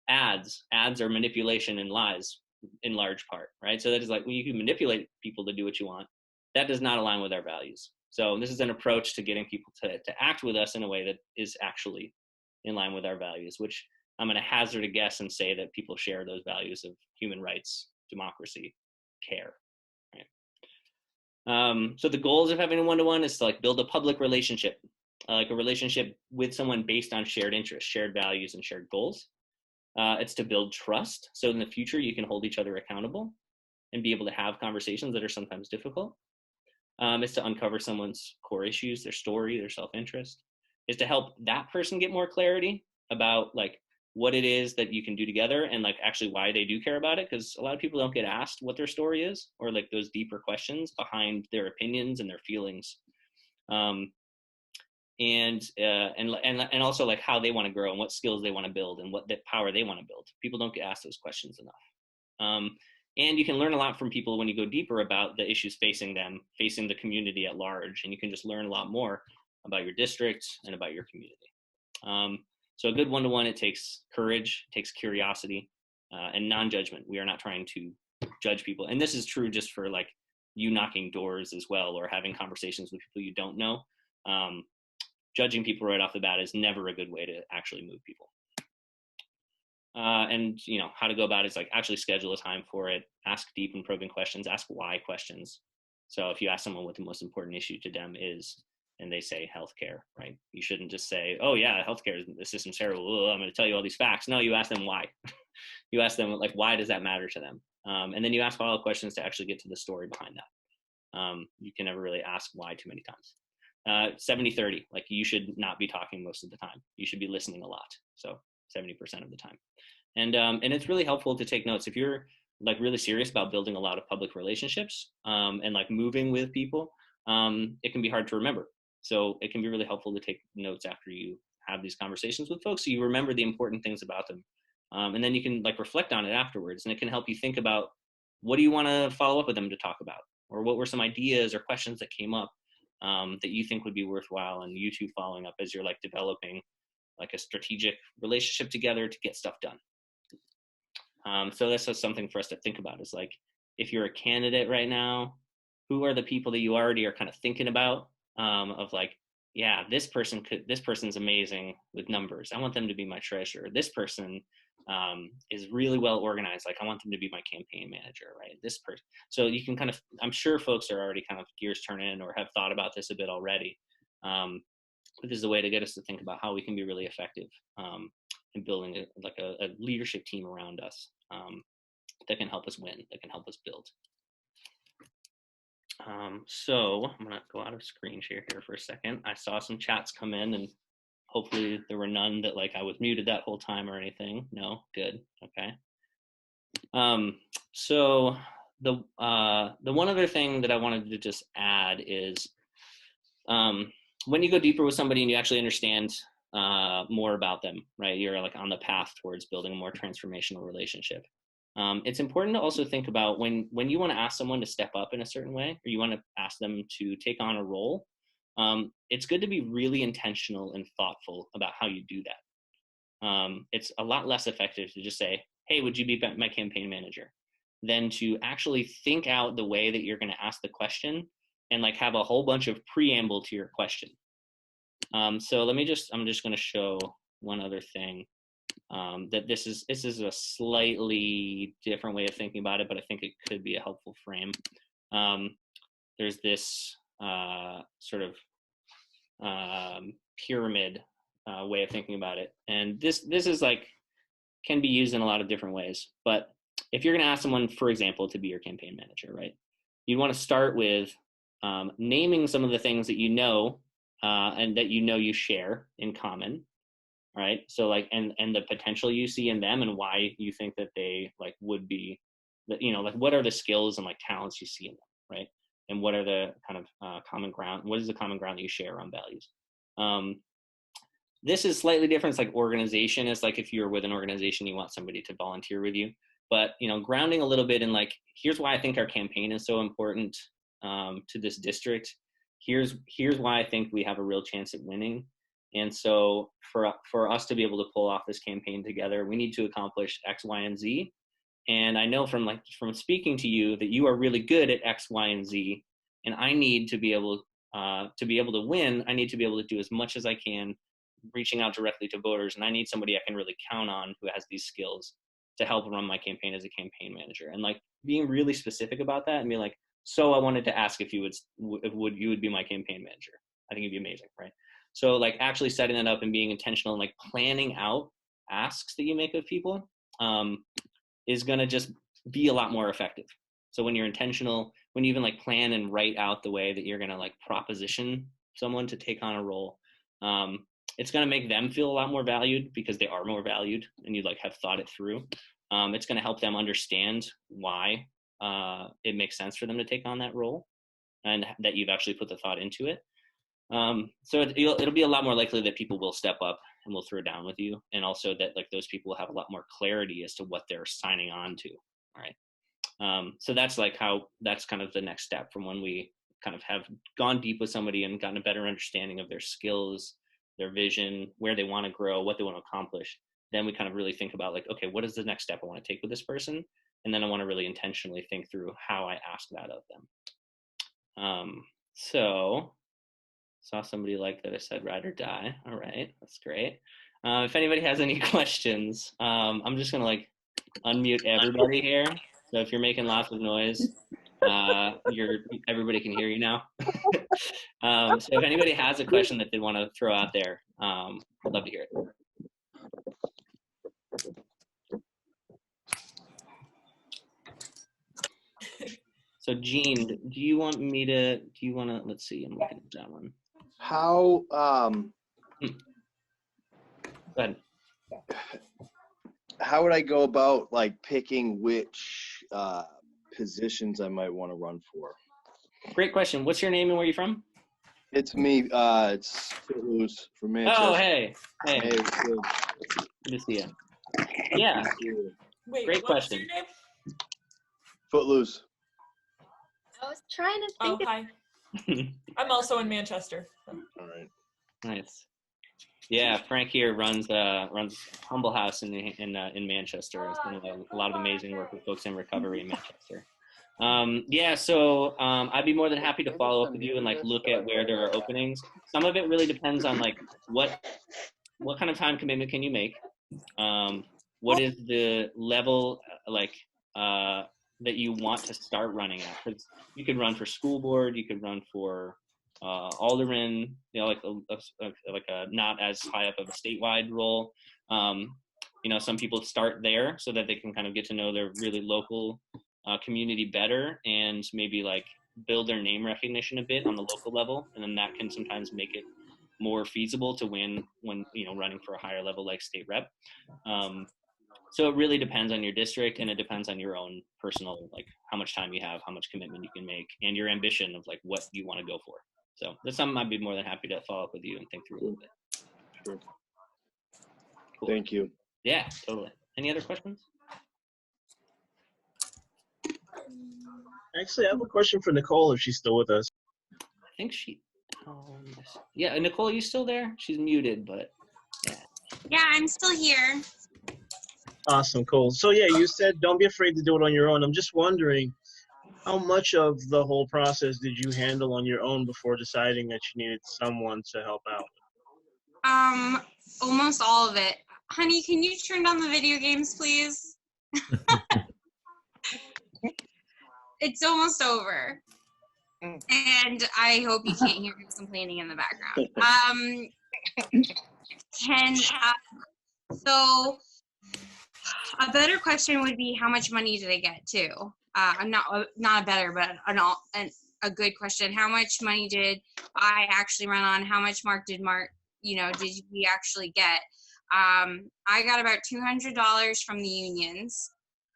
Ads are manipulation and lies in large part, right? So that is like, when you can manipulate people to do what you want, that does not align with our values. So this is an approach to getting people to act with us in a way that is actually in line with our values, which I'm going to hazard a guess and say that people share those values of human rights, democracy, care, right? So the goals of having a one-to-one is to like build a public relationship, like a relationship with someone based on shared interests, shared values, and shared goals. It's to build trust, so in the future you can hold each other accountable and be able to have conversations that are sometimes difficult. It's to uncover someone's core issues, their story, their self-interest. Is to help that person get more clarity about like what it is that you can do together and like actually why they do care about it, because a lot of people don't get asked what their story is, or like those deeper questions behind their opinions and their feelings. And also like how they want to grow and what skills they want to build and what the power they want to build. People don't get asked those questions enough. And you can learn a lot from people when you go deeper about the issues facing them, facing the community at large, and you can just learn a lot more about your district and about your community. So a good one-to-one, it takes courage, it takes curiosity, and non-judgment. We are not trying to judge people. And this is true just for like you knocking doors as well, or having conversations with people you don't know. Judging people right off the bat is never a good way to actually move people. And you know, how to go about it is like actually schedule a time for it, ask deep and probing questions, ask why questions. So if you ask someone what the most important issue to them is, and they say healthcare, right? You shouldn't just say, oh yeah, healthcare, the system's terrible, I'm going to tell you all these facts. No, you ask them why. You ask them like, why does that matter to them? And then you ask follow-up questions to actually get to the story behind that. You can never really ask why too many times. 70-30, like you should not be talking most of the time. You should be listening a lot. So 70% of the time. And it's really helpful to take notes. If you're like really serious about building a lot of public relationships and like moving with people, it can be hard to remember. So it can be really helpful to take notes after you have these conversations with folks so you remember the important things about them. And then you can like reflect on it afterwards, and it can help you think about what do you want to follow up with them to talk about, or what were some ideas or questions that came up that you think would be worthwhile, and you two following up as you're like developing like a strategic relationship together to get stuff done. So that's just something for us to think about, is like, if you're a candidate right now, who are the people that you already are kind of thinking about, of like, yeah, this person's amazing with numbers, I want them to be my treasurer. This person is really well organized, like I want them to be my campaign manager, right? This person. So you can kind of, I'm sure folks are already kind of gears turning or have thought about this a bit already. But this is a way to get us to think about how we can be really effective in building a leadership team around us that can help us win, that can help us build. So I'm gonna go out of screen share here for a second. I saw some chats come in, and hopefully there were none that like I was muted that whole time or anything. No, good, okay. So the one other thing that I wanted to just add is when you go deeper with somebody and you actually understand more about them, right? You're like on the path towards building a more transformational relationship. It's important to also think about when you want to ask someone to step up in a certain way, or you want to ask them to take on a role, it's good to be really intentional and thoughtful about how you do that. It's a lot less effective to just say, hey, would you be my campaign manager, than to actually think out the way that you're going to ask the question and like have a whole bunch of preamble to your question. So I'm just going to show one other thing, that this is a slightly different way of thinking about it, but I think it could be a helpful frame. There's this sort of pyramid way of thinking about it, and this is like can be used in a lot of different ways. But if you're going to ask someone, for example, to be your campaign manager, right, you'd want to start with naming some of the things that you know and that you share in common, right? So like and the potential you see in them and why you think that they like would be, like what are the skills and like talents you see in them, right? And what are the kind of common ground? What is the common ground that you share around values? This is slightly different. It's like organization is like if you're with an organization, you want somebody to volunteer with you. But grounding a little bit in like, here's why I think our campaign is so important to this district. Here's why I think we have a real chance at winning. And so for us to be able to pull off this campaign together, we need to accomplish X, Y, and Z. And I know from speaking to you that you are really good at X, Y, and Z. And I need to be able to win. I need to be able to do as much as I can, reaching out directly to voters. And I need somebody I can really count on who has these skills to help run my campaign as a campaign manager. And like being really specific about that and being like, so I wanted to ask if you would be my campaign manager. I think it'd be amazing, right? So like actually setting that up and being intentional and like planning out asks that you make of people is gonna just be a lot more effective. So when you're intentional, when you even like plan and write out the way that you're gonna like proposition someone to take on a role, it's gonna make them feel a lot more valued because they are more valued and you like have thought it through. It's gonna help them understand why it makes sense for them to take on that role and that you've actually put the thought into it. So it'll be a lot more likely that people will step up and will throw down with you. And also that like those people will have a lot more clarity as to what they're signing on to. All right. So that's kind of the next step from when we kind of have gone deep with somebody and gotten a better understanding of their skills, their vision, where they want to grow, what they want to accomplish. Then we kind of really think about like, okay, what is the next step I want to take with this person? And then I want to really intentionally think through how I ask that of them. So saw somebody like that I said ride or die. All right, that's great. If anybody has any questions, I'm just gonna like unmute everybody here. So if you're making lots of noise, everybody can hear you now. So if anybody has a question that they want to throw out there, I'd love to hear it. So Jean, do you want to, let's see, I'm looking at that one. How, Go ahead. how would I go about like picking which positions I might want to run for? Great question. What's your name and where are you from? It's me. It's Footloose from Manchester. Oh, hey. Hey, Good to see you. Yeah. Wait, Great what was question. your name? Footloose. I was trying to Oh, think. hi. I'm also in Manchester. All right. Nice. Yeah, Frank here runs Humble House in Manchester. He's done a lot of amazing work with folks in recovery in Manchester. Yeah, so I'd be more than happy to follow up with you and like look at where there are openings. Some of it really depends on like what kind of time commitment can you make? What is the level that you want to start running at? Because you could run for school board, you could run for alderman, like a not as high up of a statewide role. Some people start there so that they can kind of get to know their really local community better and maybe like build their name recognition a bit on the local level, and then that can sometimes make it more feasible to win when running for a higher level like state rep. So it really depends on your district, and it depends on your own personal, like how much time you have, how much commitment you can make, and your ambition of like what you want to go for. So that's something I'd be more than happy to follow up with you and think through a little bit. Sure. Cool. Thank you. Yeah, totally. Any other questions? Actually, I have a question for Nicole if she's still with us. I think yeah, Nicole, are you still there? She's muted, but yeah. Yeah, I'm still here. Awesome, cool. So yeah, you said don't be afraid to do it on your own. I'm just wondering, how much of the whole process did you handle on your own before deciding that you needed someone to help out? Almost all of it. Honey, can you turn down the video games, please? It's almost over. And I hope you can't hear him complaining in the background. So a better question would be, how much money did I get too? Not a better, but a good question. How much money did I actually run on? How much did we actually get? I got about $200 from the unions,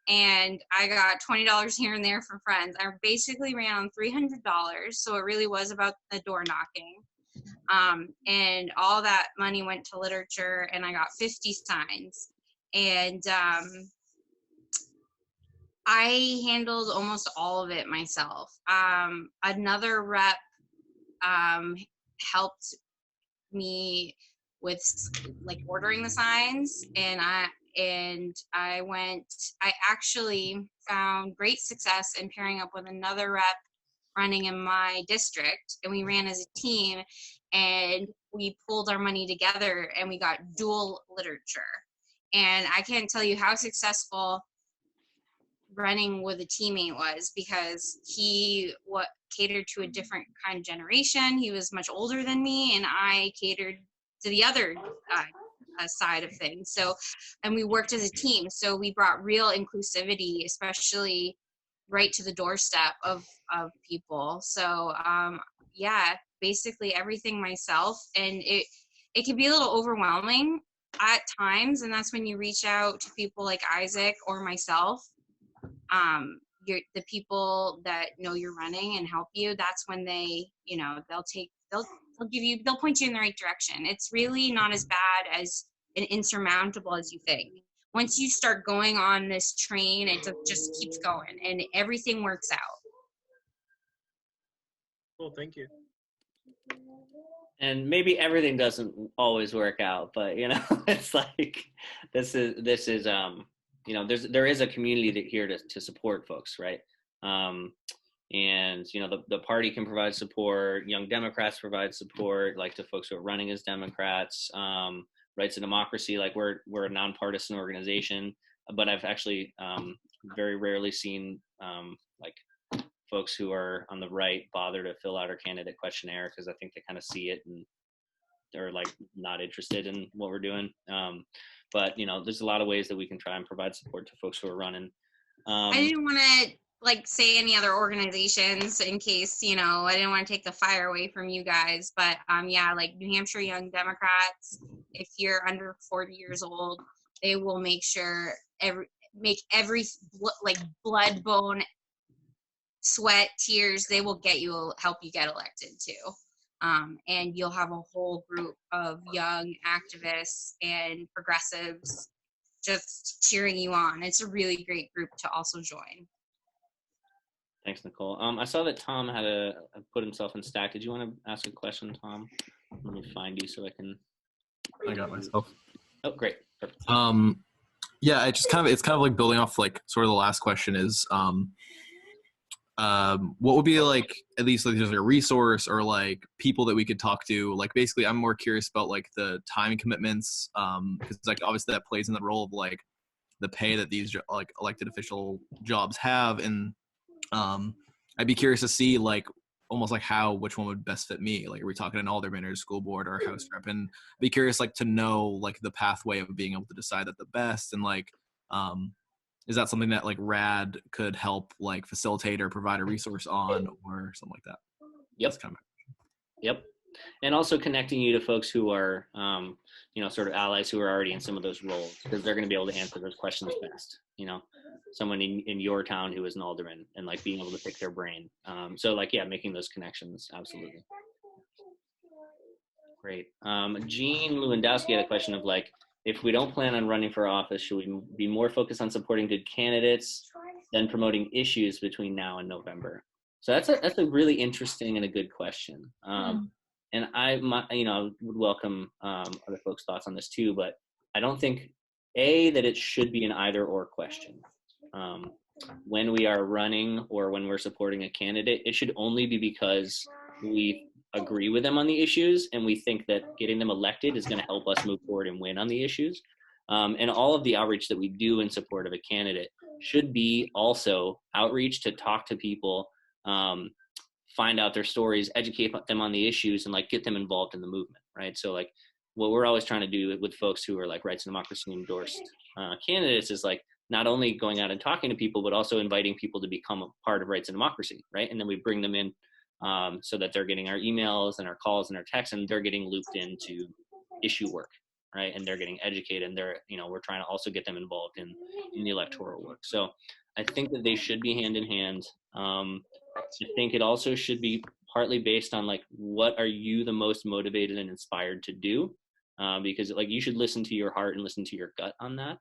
and I got $20 here and there from friends. I basically ran on $300, so it really was about the door knocking. And all that money went to literature, and I got 50 signs. And I handled almost all of it myself. Another rep helped me with like ordering the signs, and I actually found great success in pairing up with another rep running in my district, and we ran as a team, and we pulled our money together and we got dual literature. And I can't tell you how successful running with a teammate was, because he catered to a different kind of generation. He was much older than me, and I catered to the other side of things. So, and we worked as a team. So we brought real inclusivity, especially right to the doorstep of people. So yeah, basically everything myself. And it can be a little overwhelming at times, and that's when you reach out to people like Isaac or myself. The people that know you're running and help you, that's when they, they'll point you in the right direction. It's really not as bad as and insurmountable as you think. Once you start going on this train, it just keeps going and everything works out. Cool, thank you. And maybe everything doesn't always work out, but it's like this is there is a community here to support folks, right? And the party can provide support. Young Democrats provide support, like to folks who are running as Democrats. Rights and Democracy, like we're a nonpartisan organization, but I've actually very rarely seen like folks who are on the right bother to fill out our candidate questionnaire, because I think they kind of see it and they're like not interested in what we're doing. But there's a lot of ways that we can try and provide support to folks who are running. I didn't want to say any other organizations in case, I didn't want to take the fire away from you guys, but yeah, like New Hampshire Young Democrats, if you're under 40 years old, they will make sure every blood, bone, sweat, tears, they will help you get elected too. And you'll have a whole group of young activists and progressives just cheering you on. It's a really great group to also join. Thanks, Nicole. I saw that Tom had put himself in stack. Did you want to ask a question, Tom? Let me find you so I can. I got myself. Oh, great. Perfect. Yeah, it's kind of like building off like sort of the last question is, what would be like at least like there's like a resource or like people that we could talk to? Like basically, I'm more curious about like the time commitments, because like obviously that plays in the role of like the pay that these like elected official jobs have, and I'd be curious to see like almost like which one would best fit me. Like, are we talking an alderman or a school board or a house rep? And be curious like to know like the pathway of being able to decide that the best, and like is that something that like RAD could help like facilitate or provide a resource on or something like that? Yep. Yep. And also connecting you to folks who are, sort of allies who are already in some of those roles, because they're going to be able to answer those questions best. Someone in your town who is an alderman, and like being able to pick their brain. So like, yeah, making those connections. Absolutely. Great. Gene Lewandowski had a question of like, if we don't plan on running for office, should we be more focused on supporting good candidates than promoting issues between now and November? So that's a really interesting and a good question. And I would welcome other folks' thoughts on this too, but I don't think that it should be an either or question. When we are running or when we're supporting a candidate, it should only be because we agree with them on the issues and we think that getting them elected is going to help us move forward and win on the issues. And all of the outreach that we do in support of a candidate should be also outreach to talk to people, find out their stories, educate them on the issues, and like get them involved in the movement, right? So like what we're always trying to do with folks who are like Rights and Democracy endorsed candidates is like not only going out and talking to people, but also inviting people to become a part of Rights and Democracy, right? And then we bring them in so that they're getting our emails and our calls and our texts, and they're getting looped into issue work, right? And they're getting educated, and we're trying to also get them involved in the electoral work. So I think that they should be hand in hand. I think it also should be partly based on like, what are you the most motivated and inspired to do? Because like you should listen to your heart and listen to your gut on that.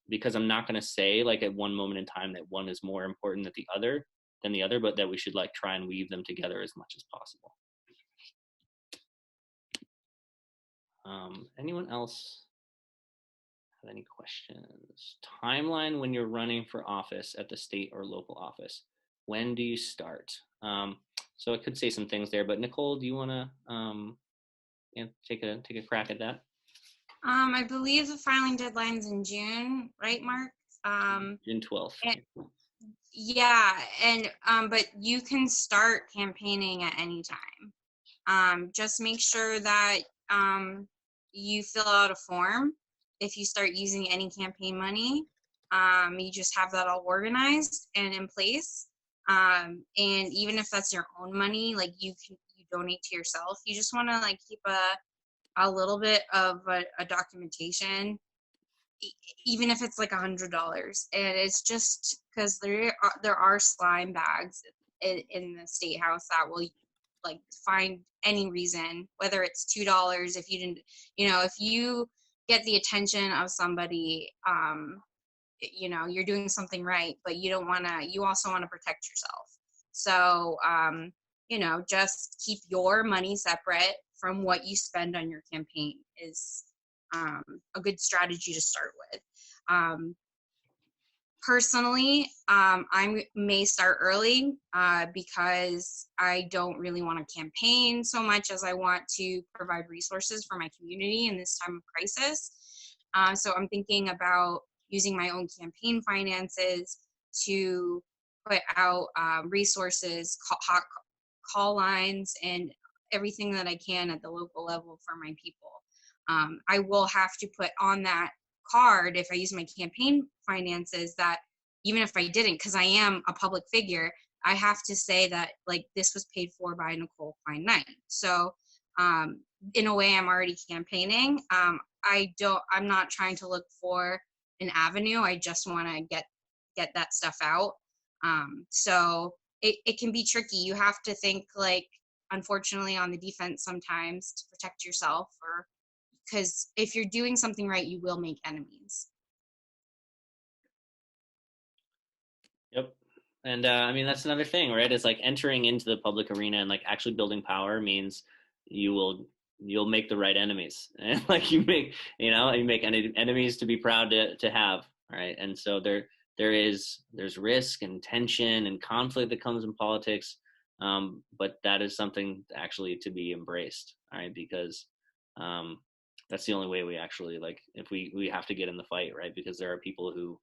Because I'm not going to say like at one moment in time that one is more important than the other, but that we should like try and weave them together as much as possible. Anyone else have any questions? Timeline when you're running for office at the state or local office. When do you start? So I could say some things there, but Nicole, do you want to take a crack at that? I believe the filing deadline's in June, right, Mark? June 12th. Yeah, and but you can start campaigning at any time. Just make sure that you fill out a form if you start using any campaign money. You just have that all organized and in place. And even if that's your own money, like you donate to yourself, you just want to like keep a little bit of a documentation, even if it's like $100. And it's just because there are slime bags in the state house that will like find any reason, whether it's $2 if you didn't, if you get the attention of somebody, you're doing something right, but you also want to protect yourself. So, just keep your money separate from what you spend on your campaign is a good strategy to start with. Personally, I may start early because I don't really want to campaign so much as I want to provide resources for my community in this time of crisis. So I'm thinking about using my own campaign finances to put out resources, call lines, and everything that I can at the local level for my people. I will have to put on that card if I use my campaign finances that even if I didn't, because I am a public figure, I have to say that like this was paid for by Nicole Klein-Knight. So in a way I'm already campaigning. I'm not trying to look for an avenue. I just want to get that stuff out. So it can be tricky. You have to think like, unfortunately, on the defense sometimes to protect yourself, or because if you're doing something right, you will make enemies. Yep. And I mean, that's another thing, right? It's like entering into the public arena and like actually building power means you'll make the right enemies. And like you make enemies to be proud to have, right? And so there's risk and tension and conflict that comes in politics. But that is something actually to be embraced, all right? Because that's the only way we actually like, if we have to get in the fight, right? Because there are people who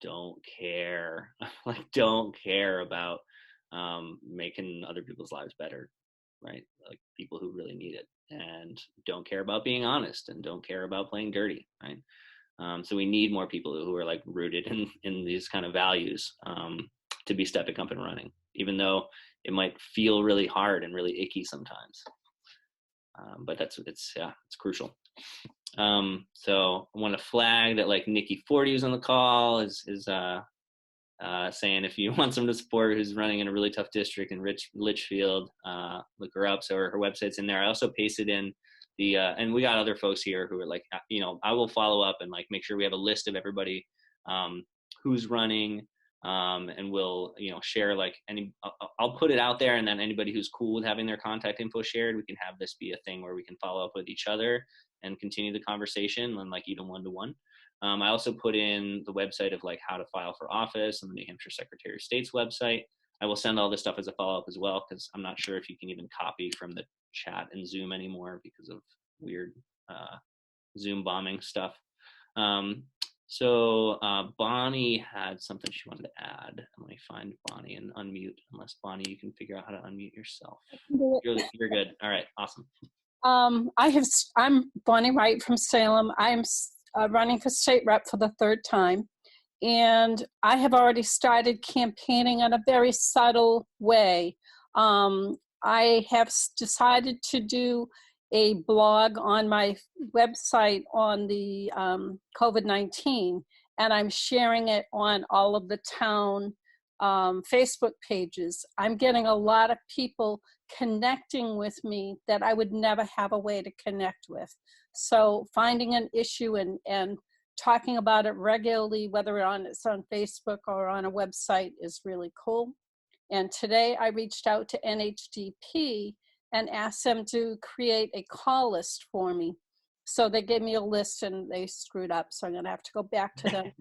don't care about making other people's lives better, right? Like people who really need it and don't care about being honest and don't care about playing dirty, right? So we need more people who are like rooted in these kind of values to be stepping up and running, even though it might feel really hard and really icky sometimes. But it's crucial. So I want to flag that like Nikki Forty was on the call, is saying if you want someone to support who's running in a really tough district in Litchfield, look her up. So her website's in there. I also pasted in the, and we got other folks here who are like, I will follow up and like make sure we have a list of everybody who's running, and we'll, share like I'll put it out there, and then anybody who's cool with having their contact info shared, we can have this be a thing where we can follow up with each other and continue the conversation and like even one-to-one. I also put in the website of like how to file for office on the New Hampshire Secretary of State's website. I will send all this stuff as a follow-up as well, because I'm not sure if you can even copy from the chat in Zoom anymore because of weird Zoom bombing stuff. So Bonnie had something she wanted to add. Let me find Bonnie and unmute, unless Bonnie, you can figure out how to unmute yourself. You're good. All right, awesome. I'm Bonnie Wright from Salem. I'm running for state rep for the third time. And I have already started campaigning in a very subtle way. I have decided to do a blog on my website on the COVID-19, and I'm sharing it on all of the town Facebook pages. I'm getting a lot of people connecting with me that I would never have a way to connect with. So finding an issue and talking about it regularly, whether it's on Facebook or on a website, is really cool. And today I reached out to NHDP and asked them to create a call list for me. So they gave me a list and they screwed up. So I'm gonna have to go back to them.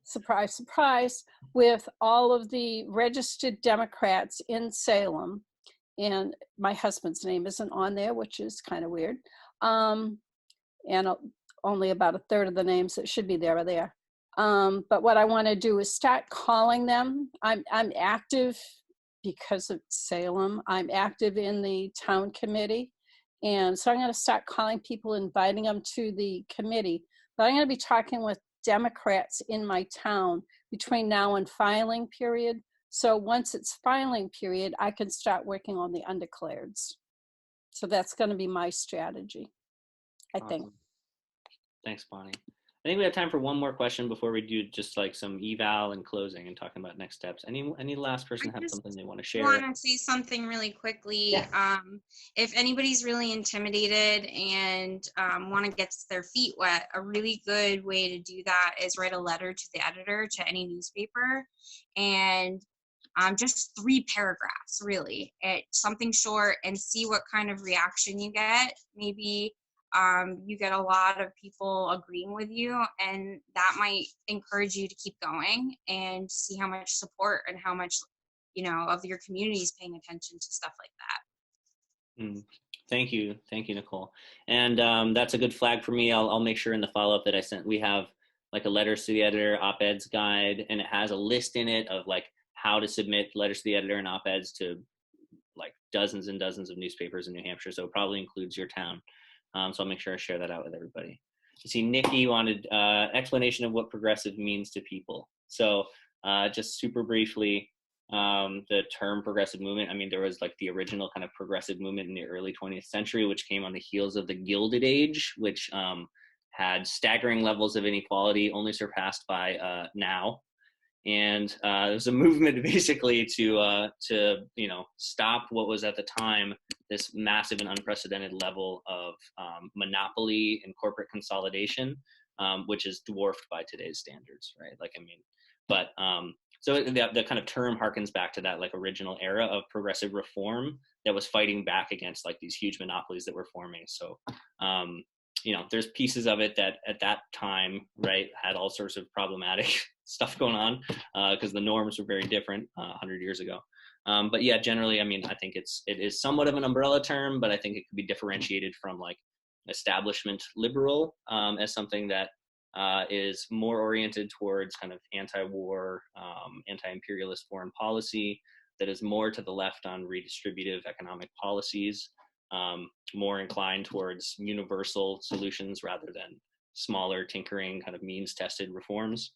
Surprise, surprise, with all of the registered Democrats in Salem. And my husband's name isn't on there, which is kind of weird. And only about a third of the names that should be there are there. But what I want to do is start calling them. I'm active because of Salem. I'm active in the town committee. And so I'm going to start calling people, inviting them to the committee. But I'm going to be talking with Democrats in my town between now and filing period. So once it's filing period, I can start working on the undeclareds. So that's going to be my strategy, I think. Thanks, Bonnie. I think we have time for one more question before we do just like some eval and closing and talking about next steps. Any last person have something they want to share? I want to say something really quickly. Yeah. If anybody's really intimidated and want to get their feet wet, a really good way to do that is write a letter to the editor, to any newspaper, and just 3 paragraphs, really. It's something short, and see what kind of reaction you get. Maybe you get a lot of people agreeing with you, and that might encourage you to keep going and see how much support and how much, of your community is paying attention to stuff like that. Thank you, Nicole. And that's a good flag for me. I'll make sure in the follow-up that I sent, we have like a letters to the editor op-eds guide, and it has a list in it of like how to submit letters to the editor and op-eds to like dozens and dozens of newspapers in New Hampshire. So it probably includes your town. So I'll make sure I share that out with everybody. You see, Nikki wanted explanation of what progressive means to people. So just super briefly, the term progressive movement, I mean, there was like the original kind of progressive movement in the early 20th century, which came on the heels of the Gilded Age, which had staggering levels of inequality, only surpassed by now. And it was a movement basically to stop what was at the time this massive and unprecedented level of monopoly and corporate consolidation, which is dwarfed by today's standards, right? Like, I mean, but so the kind of term harkens back to that like original era of progressive reform that was fighting back against like these huge monopolies that were forming. So there's pieces of it that at that time, right, had all sorts of problematic stuff going on because the norms were very different 100 years ago. But yeah, generally, I mean, I think it is somewhat of an umbrella term, but I think it could be differentiated from like establishment liberal as something that is more oriented towards kind of anti-war, anti-imperialist foreign policy, that is more to the left on redistributive economic policies, more inclined towards universal solutions rather than smaller tinkering kind of means tested reforms.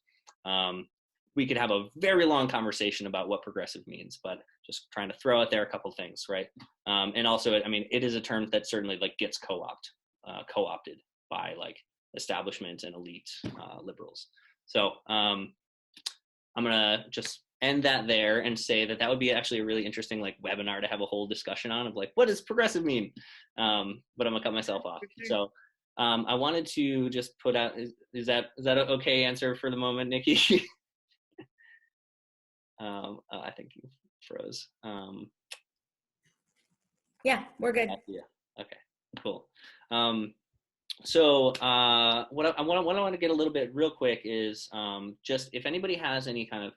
We could have a very long conversation about what progressive means, but just trying to throw out there a couple things, right? And also, I mean, it is a term that certainly like gets co-opted by like establishment and elite liberals. So I'm gonna just end that there and say that that would be actually a really interesting like webinar to have a whole discussion on of like, what does progressive mean? But I'm gonna cut myself off. So I wanted to just put out, is that an okay answer for the moment, Nikki? I think you froze. Yeah, we're good. Yeah. Okay, cool. So what I want to get a little bit real quick is just if anybody has any kind of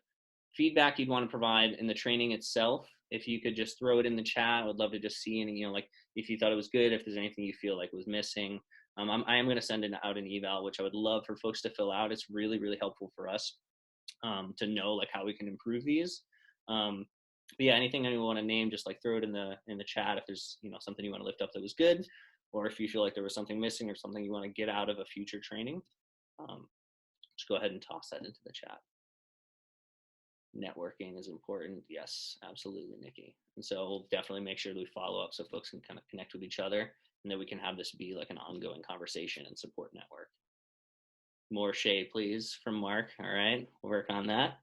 feedback you'd want to provide in the training itself, if you could just throw it in the chat. I would love to just see any, like if you thought it was good, if there's anything you feel like was missing. I am going to send out an eval, which I would love for folks to fill out. It's really, really helpful for us to know like how we can improve these. But yeah, anything anyone want to name, just like throw it in the chat if there's something you want to lift up that was good, or if you feel like there was something missing or something you want to get out of a future training. Just go ahead and toss that into the chat. Networking is important. Yes, absolutely, Nikki. And so we'll definitely make sure that we follow up so folks can kind of connect with each other and that we can have this be like an ongoing conversation and support network. More shade, please, from Mark. All right, we'll work on that.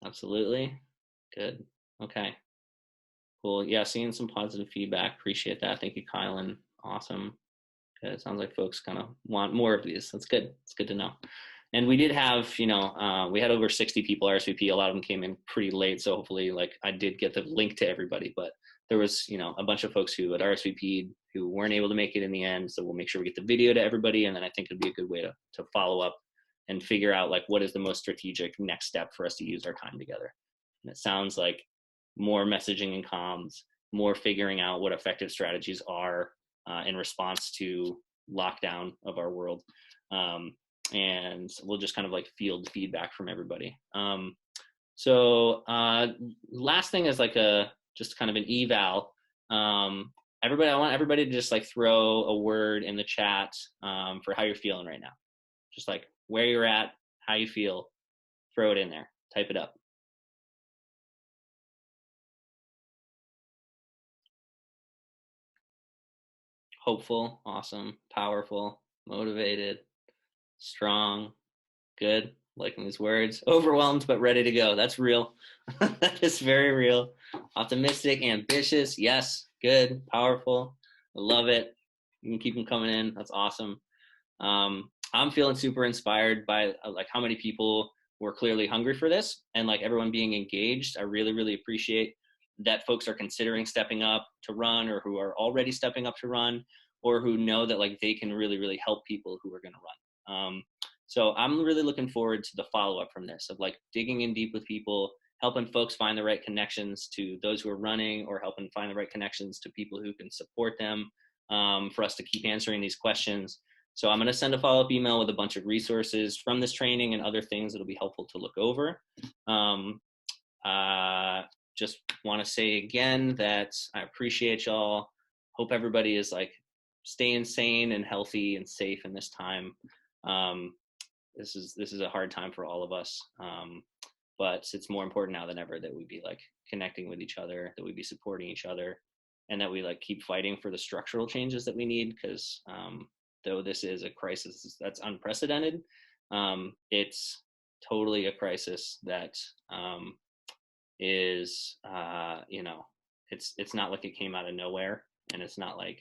Absolutely. Good. Okay. Cool. Yeah, seeing some positive feedback. Appreciate that. Thank you, Kylan. Awesome. Good. It sounds like folks kind of want more of these. That's good. It's good to know. And we did have, we had over 60 people RSVP. A lot of them came in pretty late. So hopefully, like, I did get the link to everybody. But there was, a bunch of folks who had RSVP'd who weren't able to make it in the end. So we'll make sure we get the video to everybody. And then I think it'd be a good way to follow up and figure out, like, what is the most strategic next step for us to use our time together. And it sounds like more messaging and comms, more figuring out what effective strategies are in response to lockdown of our world. And we'll just kind of like field feedback from everybody. So last thing is like just kind of an eval. Everybody, I want everybody to just like throw a word in the chat for how you're feeling right now. Just like where you're at, how you feel, throw it in there, type it up. Hopeful, awesome, powerful, motivated, strong, good, liking these words, overwhelmed but ready to go. That's real. That is very real. Optimistic, ambitious, yes, good, powerful. I love it. You can keep them coming in. That's awesome. I'm feeling super inspired by like how many people were clearly hungry for this and like everyone being engaged. I really, really appreciate that folks are considering stepping up to run, or who are already stepping up to run, or who know that like they can really, really help people who are going to run. So I'm really looking forward to the follow-up from this, of like digging in deep with people, helping folks find the right connections to those who are running, or helping find the right connections to people who can support them, for us to keep answering these questions. So I'm going to send a follow-up email with a bunch of resources from this training and other things that'll be helpful to look over. Just want to say again that I appreciate y'all. Hope everybody is like staying sane and healthy and safe in this time. This is a hard time for all of us, but it's more important now than ever that we be like connecting with each other, that we be supporting each other, and that we like keep fighting for the structural changes that we need. Because though this is a crisis that's unprecedented, it's totally a crisis that is it's not like it came out of nowhere, and it's not like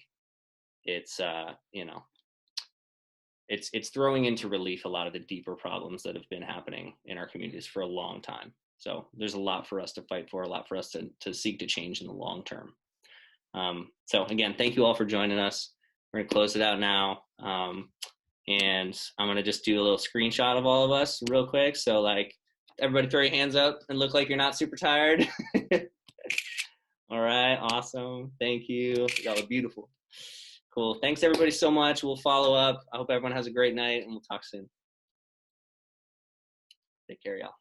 it's it's throwing into relief a lot of the deeper problems that have been happening in our communities for a long time. So there's a lot for us to fight for, a lot for us to seek to change in the long term. So again, thank you all for joining us. We're gonna close it out now. And I'm gonna just do a little screenshot of all of us real quick. So like, everybody throw your hands up and look like you're not super tired. All right, awesome, thank you. That was beautiful. Cool, thanks everybody so much. We'll follow up. I hope everyone has a great night, and we'll talk soon. Take care, y'all.